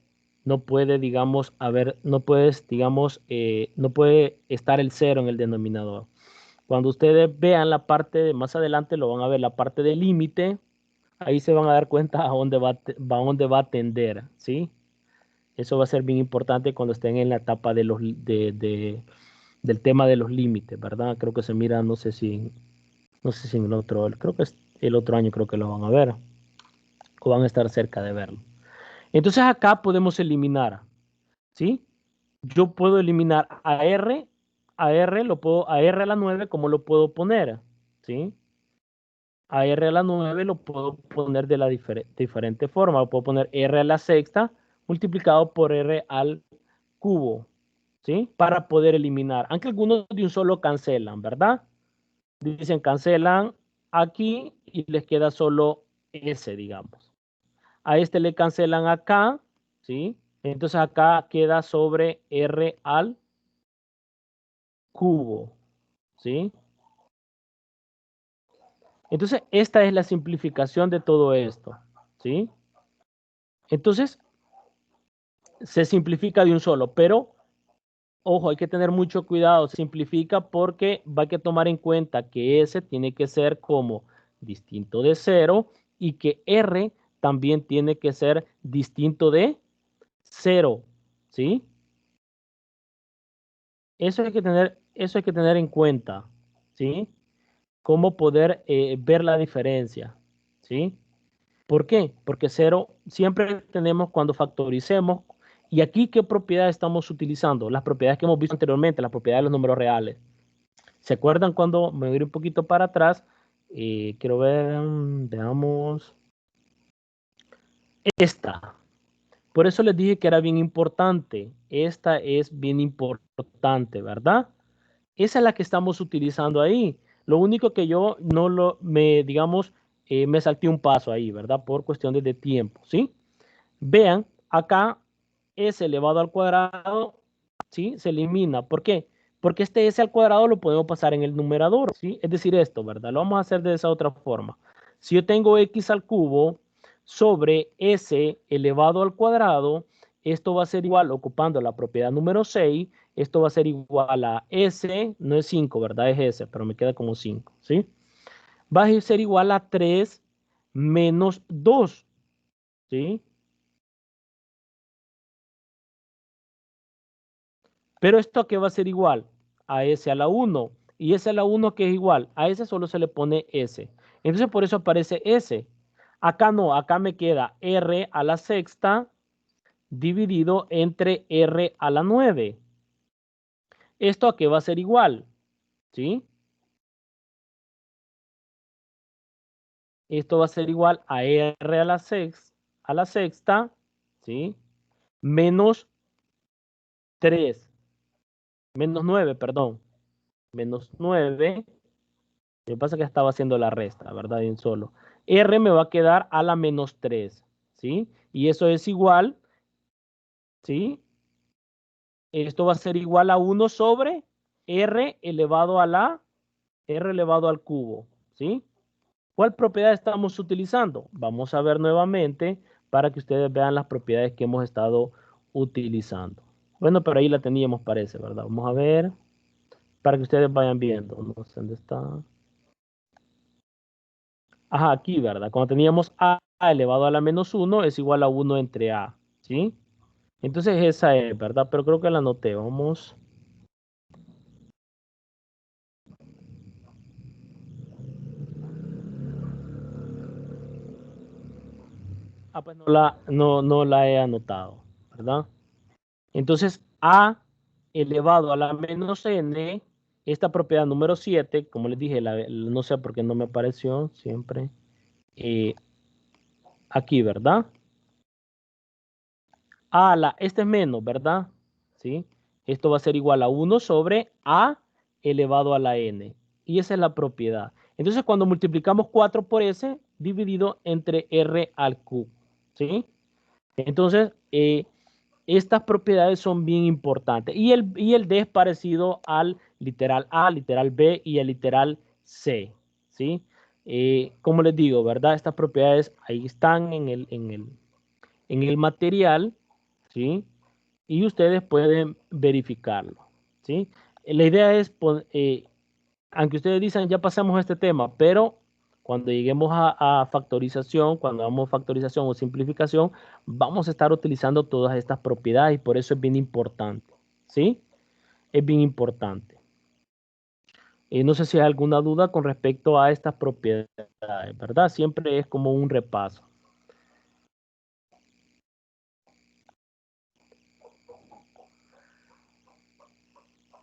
no puede, digamos, haber, no puedes, digamos, no puede estar el 0 en el denominador. Cuando ustedes vean la parte de, más adelante lo van a ver, la parte del límite, ahí se van a dar cuenta a dónde va a tender, ¿sí? Eso va a ser bien importante cuando estén en la etapa de los, del tema de los límites, ¿verdad? Creo que se mira, no sé si en el otro, creo que es el otro año creo que lo van a ver, o van a estar cerca de verlo. Entonces acá podemos eliminar, ¿sí? Yo puedo eliminar a R a R a la 9, ¿cómo lo puedo poner? ¿Sí? A R a la 9 lo puedo poner de la diferente forma. Lo puedo poner R a la sexta multiplicado por R al cubo, ¿sí? Para poder eliminar. Aunque algunos de un solo cancelan, ¿verdad? Dicen cancelan aquí y les queda solo S, digamos. A este le cancelan acá, ¿sí? Entonces acá queda sobre R al cubo, ¿sí? Entonces esta es la simplificación de todo esto, ¿sí? Entonces se simplifica de un solo, pero ojo, hay que tener mucho cuidado, se simplifica porque va a que tomar en cuenta que S tiene que ser como distinto de 0 y que R también tiene que ser distinto de 0, ¿sí? Eso hay que tener en cuenta, ¿sí? Cómo poder ver la diferencia, ¿sí? ¿Por qué? Porque 0 siempre tenemos cuando factoricemos. ¿Y aquí qué propiedades estamos utilizando? Las propiedades que hemos visto anteriormente, las propiedades de los números reales. ¿Se acuerdan cuando me voy a ir un poquito para atrás? Quiero ver, veamos. Esta. Por eso les dije que era bien importante. Esta es bien importante, ¿verdad? Esa es la que estamos utilizando ahí. Lo único que yo no digamos, me salté un paso ahí, ¿verdad? Por cuestiones de tiempo, ¿sí? Vean, acá s elevado al cuadrado, ¿sí? Se elimina. ¿Por qué? Porque este s al cuadrado lo podemos pasar en el numerador, ¿sí? Es decir, esto, ¿verdad? Lo vamos a hacer de esa otra forma. Si yo tengo x al cubo sobre s elevado al cuadrado, esto va a ser igual, ocupando la propiedad número 6, esto va a ser igual a s, no es 5, ¿verdad? Es s, pero me queda como 5, ¿sí? Va a ser igual a 3 menos 2, ¿sí? Pero esto que va a ser igual a S a la 1. Y S a la 1 que es igual. A S solo se le pone S. Entonces por eso aparece S. Acá no, acá me queda R a la sexta dividido entre R a la 9. ¿Esto a qué va a ser igual? ¿Sí? Esto va a ser igual a R a la sexta, ¿sí? Menos 3. Menos 9, perdón. Menos 9. Lo que pasa es que estaba haciendo la resta, ¿verdad? En solo. R me va a quedar a la menos 3, ¿sí? Y eso es igual, ¿sí? Esto va a ser igual a 1 sobre R elevado al cubo, ¿sí? ¿Cuál propiedad estamos utilizando? Vamos a ver nuevamente para que ustedes vean las propiedades que hemos estado utilizando. Bueno, pero ahí la teníamos, parece, ¿verdad? Vamos a ver para que ustedes vayan viendo. No sé dónde está. Ajá, aquí, ¿verdad? Cuando teníamos a elevado a la menos 1 es igual a 1 entre a, ¿sí? Entonces esa es, ¿verdad? Pero creo que la anoté. Vamos. Ah, pues no la he anotado, ¿verdad? Entonces a elevado a la menos n, esta propiedad número 7, como les dije, no sé por qué no me apareció siempre. Aquí, ¿verdad? A a la, este es menos, ¿verdad? ¿Sí? Esto va a ser igual a 1 sobre A elevado a la N. Y esa es la propiedad. Entonces, cuando multiplicamos 4 por S, dividido entre R al Q. ¿Sí? Entonces, estas propiedades son bien importantes. Y el D es parecido al literal A, literal B y al literal C. ¿Sí? Como les digo, ¿verdad? Estas propiedades ahí están en el material, ¿sí? Y ustedes pueden verificarlo, ¿sí? La idea es, aunque ustedes dicen, ya pasamos a este tema, pero cuando lleguemos a factorización, cuando hagamos factorización o simplificación, vamos a estar utilizando todas estas propiedades y por eso es bien importante, ¿sí? Es bien importante. No sé si hay alguna duda con respecto a estas propiedades, ¿verdad? Siempre es como un repaso.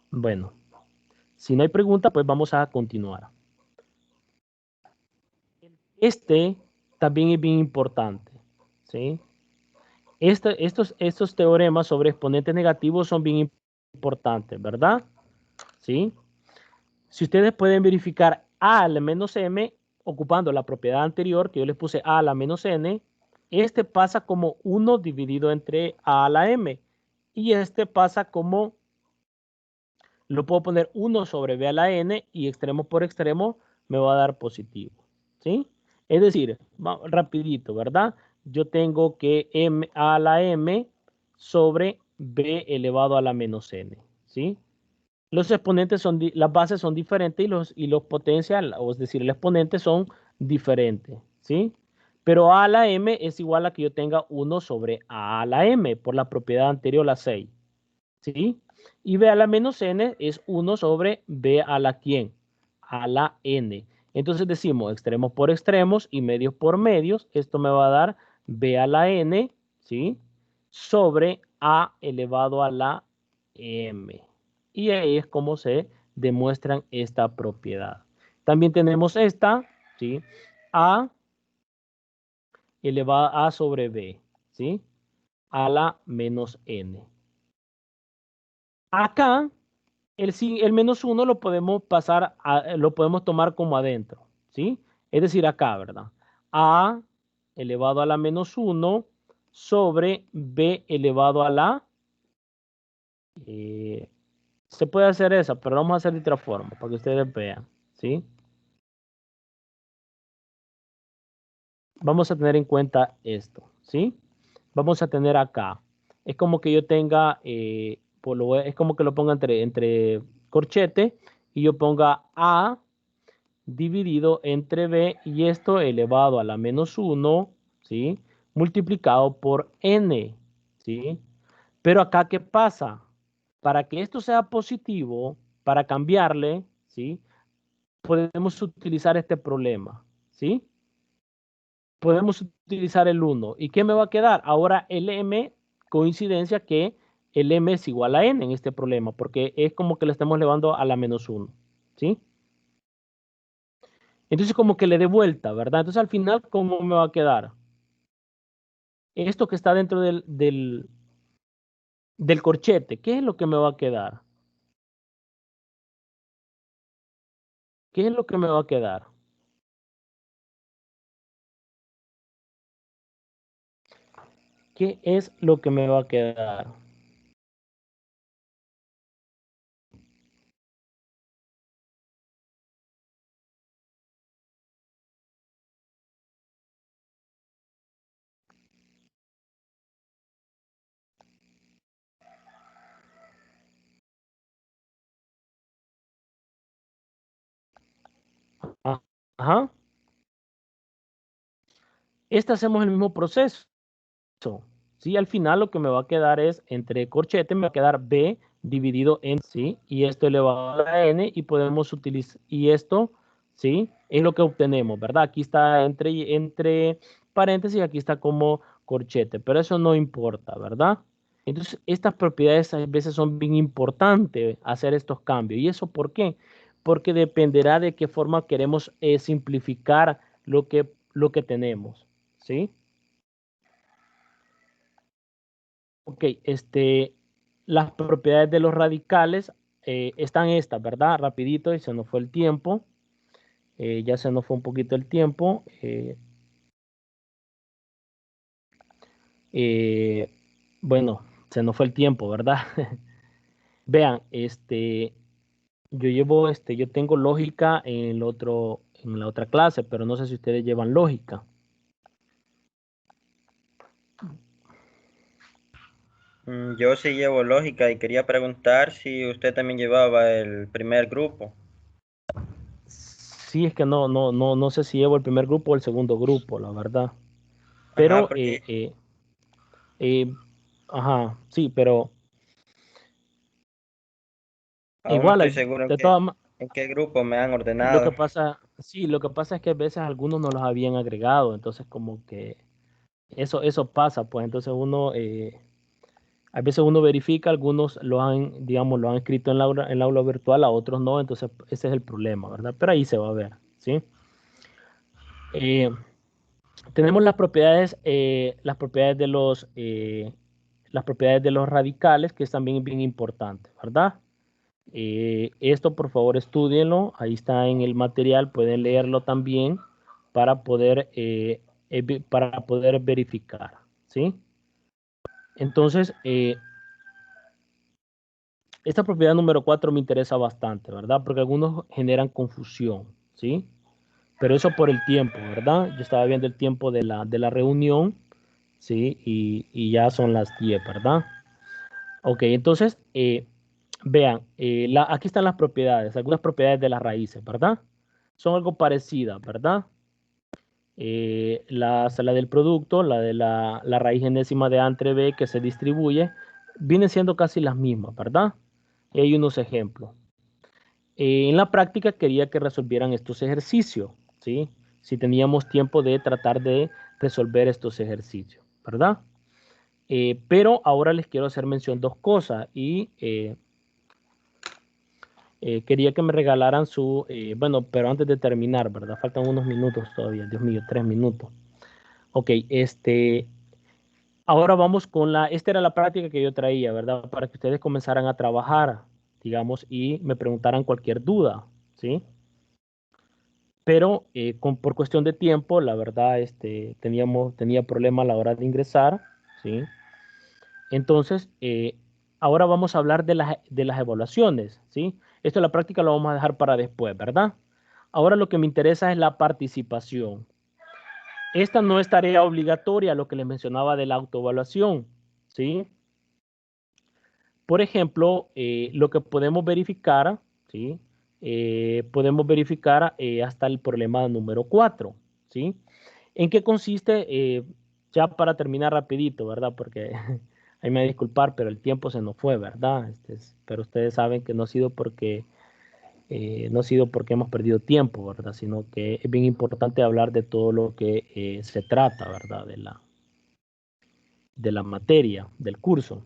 Bueno, si no hay pregunta, pues vamos a continuar. Este también es bien importante, ¿sí? Estos teoremas sobre exponentes negativos son bien importantes, ¿verdad? ¿Sí? Si ustedes pueden verificar a a la menos m, ocupando la propiedad anterior que yo les puse a la menos n, este pasa como 1 dividido entre a a la m. Y este pasa como, lo puedo poner 1 sobre b a la n y extremo por extremo me va a dar positivo, ¿sí? Es decir, rapidito, ¿verdad? Yo tengo que m a la m sobre b elevado a la menos n, ¿sí? Los exponentes son, las bases son diferentes y los potenciales, o es decir, el exponente son diferentes, ¿sí? Pero a la m es igual a que yo tenga 1 sobre a la m por la propiedad anterior, la 6, ¿sí? Y b a la menos n es 1 sobre b a la quién, a la n. Entonces decimos extremos por extremos y medios por medios. Esto me va a dar b a la n, ¿sí? Sobre a elevado a la m. Y ahí es como se demuestran esta propiedad. También tenemos esta, ¿sí? A elevado a sobre b, ¿sí? A la menos n. Acá el menos 1 lo podemos pasar, lo podemos tomar como adentro, ¿sí? Es decir, acá, ¿verdad? A elevado a la menos 1 sobre B elevado a la... se puede hacer esa, pero vamos a hacer de otra forma para que ustedes vean, ¿sí? Vamos a tener en cuenta esto, ¿sí? Vamos a tener acá. Es como que yo tenga, es como que lo ponga entre corchete y yo ponga A dividido entre b y esto elevado a la menos 1, ¿sí? Multiplicado por n, ¿sí? Pero acá, ¿qué pasa? Para que esto sea positivo, para cambiarle, ¿sí? Podemos utilizar este problema, ¿sí? Podemos utilizar el 1. ¿Y qué me va a quedar? Ahora el m, coincidencia que el m es igual a n en este problema, porque es como que le estamos elevando a la menos 1, ¿sí? Entonces como que le dé vuelta, ¿verdad? Entonces al final, ¿cómo me va a quedar? Esto que está dentro del corchete, ¿qué es lo que me va a quedar? ¿Qué es lo que me va a quedar? ¿Qué es lo que me va a quedar? Ajá. Este hacemos el mismo proceso. ¿Sí? Al final lo que me va a quedar es, entre corchete me va a quedar B dividido en ¿sí? Y esto elevado a la N y podemos utilizar, y esto, ¿sí? Es lo que obtenemos, ¿verdad? Aquí está entre paréntesis, aquí está como corchete, pero eso no importa, ¿verdad? Entonces, estas propiedades a veces son bien importantes hacer estos cambios. ¿Y eso por qué? Porque dependerá de qué forma queremos simplificar lo que tenemos, ¿sí? Ok, las propiedades de los radicales están estas, ¿verdad? Rapidito, y se nos fue el tiempo. Ya se nos fue un poquito el tiempo. Bueno, se nos fue el tiempo, ¿verdad? Vean, yo tengo lógica en la otra clase, pero no sé si ustedes llevan lógica.
Yo sí llevo lógica y quería preguntar si usted también llevaba el primer grupo.
Sí, es que no sé si llevo el primer grupo o el segundo grupo, la verdad.
Ajá,
Pero,
porque
ajá, sí, pero
aún no
igual,
estoy seguro
de todas
en qué grupo me han
lo que
ordenado.
pasa, sí, lo que pasa es que a veces algunos no los habían agregado, entonces como que eso pasa, pues entonces a veces uno verifica, algunos digamos, lo han escrito en el aula virtual, a otros no, entonces ese es el problema, ¿verdad? Pero ahí se va a ver, ¿sí? Eh, tenemos las propiedades de los radicales, que es también bien importante, ¿verdad? Esto por favor estudienlo, ahí está en el material, pueden leerlo también para poder verificar, ¿sí? Entonces, esta propiedad número 4 me interesa bastante, ¿verdad? Porque algunos generan confusión, ¿sí? Pero eso por el tiempo, ¿verdad? Yo estaba viendo el tiempo de la reunión, ¿sí? Y ya son las 10, ¿verdad? Ok, entonces, vean, aquí están las propiedades, algunas propiedades de las raíces, ¿verdad? Son algo parecidas, ¿verdad? La del producto, la de la raíz enésima de A entre B que se distribuye, vienen siendo casi las mismas, ¿verdad? Y hay unos ejemplos. En la práctica quería que resolvieran estos ejercicios, ¿sí? Si teníamos tiempo de tratar de resolver estos ejercicios, ¿verdad? Pero ahora les quiero hacer mención dos cosas y quería que me regalaran bueno, pero antes de terminar, ¿verdad? Faltan unos minutos todavía, Dios mío, 3 minutos. Ok, ahora vamos esta era la práctica que yo traía, ¿verdad? Para que ustedes comenzaran a trabajar, digamos, y me preguntaran cualquier duda, ¿sí? Pero por cuestión de tiempo, la verdad, tenía problema a la hora de ingresar, ¿sí? Entonces, ahora vamos a hablar de las evaluaciones, ¿sí? Esto de la práctica lo vamos a dejar para después, ¿verdad? Ahora lo que me interesa es la participación. Esta no es tarea obligatoria, lo que les mencionaba de la autoevaluación, ¿sí? Por ejemplo, lo que podemos verificar, ¿sí? Podemos verificar hasta el problema número 4, ¿sí? ¿En qué consiste? Ya para terminar rapidito, ¿verdad? Porque ahí me voy a disculpar, pero el tiempo se nos fue, ¿verdad? Pero ustedes saben que no ha sido porque hemos perdido tiempo, ¿verdad? Sino que es bien importante hablar de todo lo que se trata, ¿verdad? De la materia, del curso.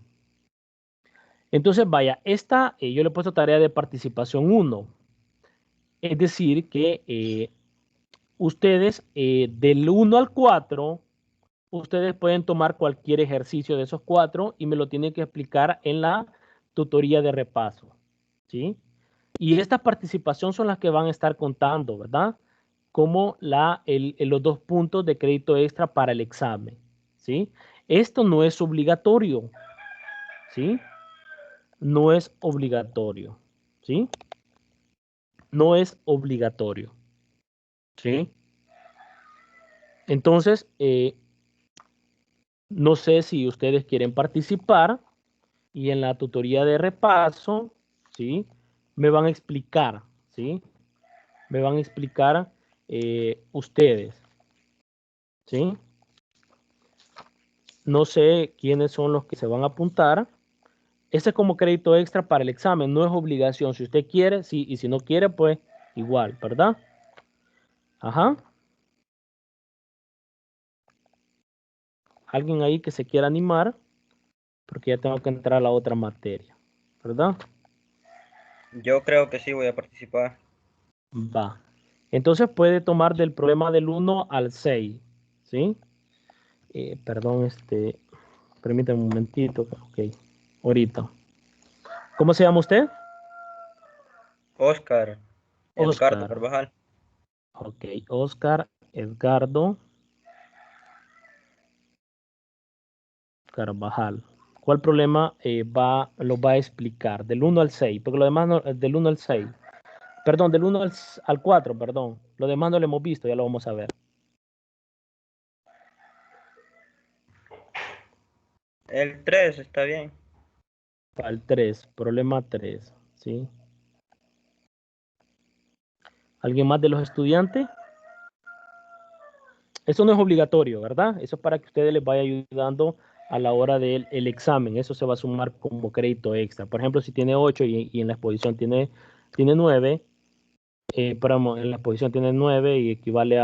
Entonces, vaya, yo le he puesto tarea de participación 1. Es decir, que ustedes del 1 al 4, ustedes pueden tomar cualquier ejercicio de esos 4 y me lo tienen que explicar en la tutoría de repaso, ¿sí? Y esta participación son las que van a estar contando, ¿verdad? Como los 2 puntos de crédito extra para el examen, ¿sí? Esto no es obligatorio, ¿sí? No es obligatorio, ¿sí? No es obligatorio, ¿sí? Entonces, no sé si ustedes quieren participar y en la tutoría de repaso, ¿sí? Me van a explicar, ¿sí? Me van a explicar ustedes, ¿sí? No sé quiénes son los que se van a apuntar. Este es como crédito extra para el examen, no es obligación. Si usted quiere, sí, y si no quiere, pues igual, ¿verdad? Ajá. Alguien ahí que se quiera animar, porque ya tengo que entrar a la otra materia, ¿verdad?
Yo creo que sí voy a participar.
Va. Entonces puede tomar del problema del 1 al 6, ¿sí? Perdón, Permítame un momentito. Ok, ahorita. ¿Cómo se llama usted?
Oscar Edgardo
Oscar.
Carvajal.
Ok, Oscar Edgardo Carvajal. ¿Cuál problema lo va a explicar? Del 1 al 6, porque lo demás no, del 1 al 6. Perdón, del 1 al 4, perdón. Lo demás no lo hemos visto, ya lo vamos a ver.
El 3 está bien.
Al 3, problema 3, ¿sí? ¿Alguien más de los estudiantes? Eso no es obligatorio, ¿verdad? Eso es para que ustedes les vaya ayudando a la hora del examen. Eso se va a sumar como crédito extra. Por ejemplo, si tiene 8 y en la exposición tiene 9, en la exposición tiene 9 y equivale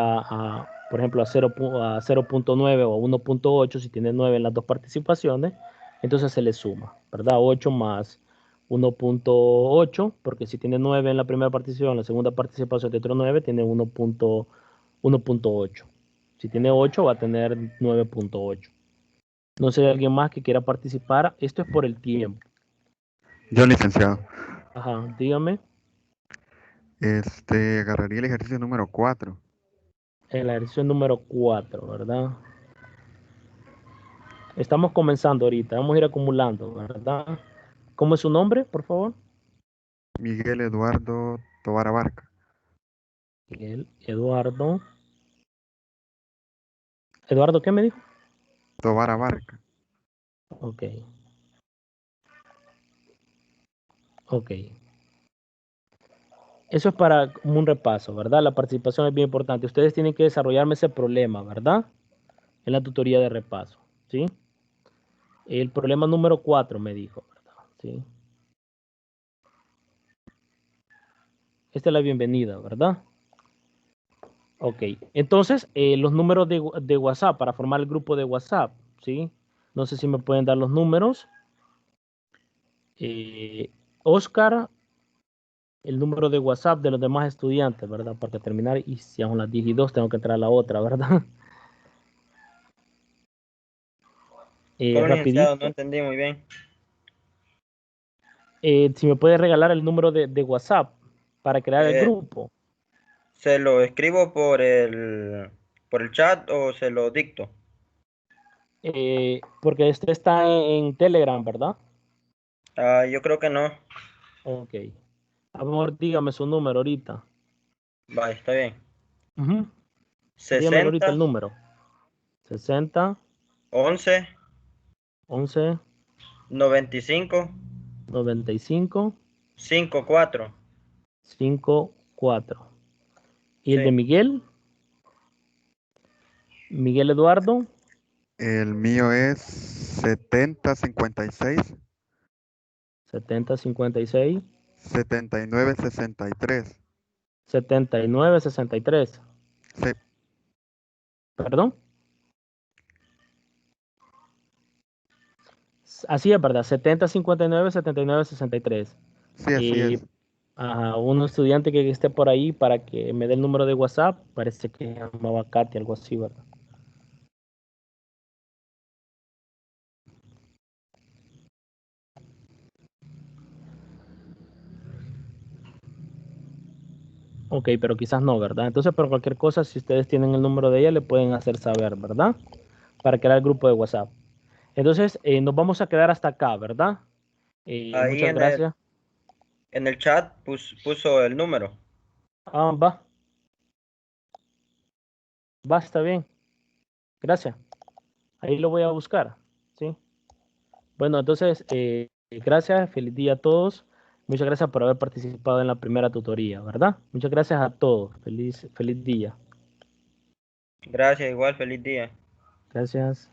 por ejemplo, a 0.9 o a 1.8 si tiene 9 en las dos participaciones, entonces se le suma, ¿verdad? 8 más 1.8, porque si tiene 9 en la primera participación, la segunda participación de otro 9, tiene 1.8. Si tiene 8, va a tener 9.8. No sé si hay alguien más que quiera participar. Esto es por el tiempo.
Yo, licenciado.
Ajá, dígame.
Agarraría el ejercicio número 4.
En la elección número 4, ¿verdad? Estamos comenzando ahorita. Vamos a ir acumulando, ¿verdad? ¿Cómo es su nombre, por favor?
Miguel Eduardo Tobar Abarca.
Miguel Eduardo. ¿Eduardo qué me dijo?
Tobar Abarca.
Ok. Ok. Eso es para un repaso, ¿verdad? La participación es bien importante. Ustedes tienen que desarrollarme ese problema, ¿verdad? En la tutoría de repaso, ¿sí? El problema número 4 me dijo, ¿verdad? ¿Sí? Esta es la bienvenida, ¿verdad? Ok. Entonces, los números de WhatsApp para formar el grupo de WhatsApp, ¿sí? No sé si me pueden dar los números. Oscar, el número de WhatsApp de los demás estudiantes, ¿verdad? Para terminar, y si son las 10 y 2, tengo que entrar a la otra, ¿verdad?
¿Cómo, licenciado? No
Rapidito.
entendí muy bien.
Si me puede regalar el número de WhatsApp para crear el
Eh,
grupo.
¿Se lo escribo por el chat o se lo dicto?
Porque este está en Telegram, ¿verdad?
Ah, yo creo que no.
Ok. Amor, dígame su número ahorita.
Va, está bien.
Ujú. Dígamelo ahorita
60,
el número. 60,
11,
11,
95,
95,
54.
54. ¿Y el de
Sí.
Miguel? Miguel Eduardo,
El mío es 7056
7056,
7963.
7963.
Sí,
¿Perdón? Así es, ¿verdad? 7059, 7963.
sí, así
Y
es.
a un estudiante que esté por ahí para que me dé el número de WhatsApp, parece que se llamaba Katy, algo así, ¿verdad? Ok, pero quizás no, ¿verdad? Entonces, por cualquier cosa, si ustedes tienen el número de ella, le pueden hacer saber, ¿verdad? Para crear el grupo de WhatsApp. Entonces, nos vamos a quedar hasta acá, ¿verdad?
Ahí
Muchas gracias.
en el chat puso el número.
Va, está bien. Gracias. Ahí lo voy a buscar, ¿sí? Bueno, entonces, gracias, feliz día a todos. Muchas gracias por haber participado en la primera tutoría, ¿verdad? Muchas gracias a todos. Feliz día.
Gracias, igual, feliz día.
Gracias.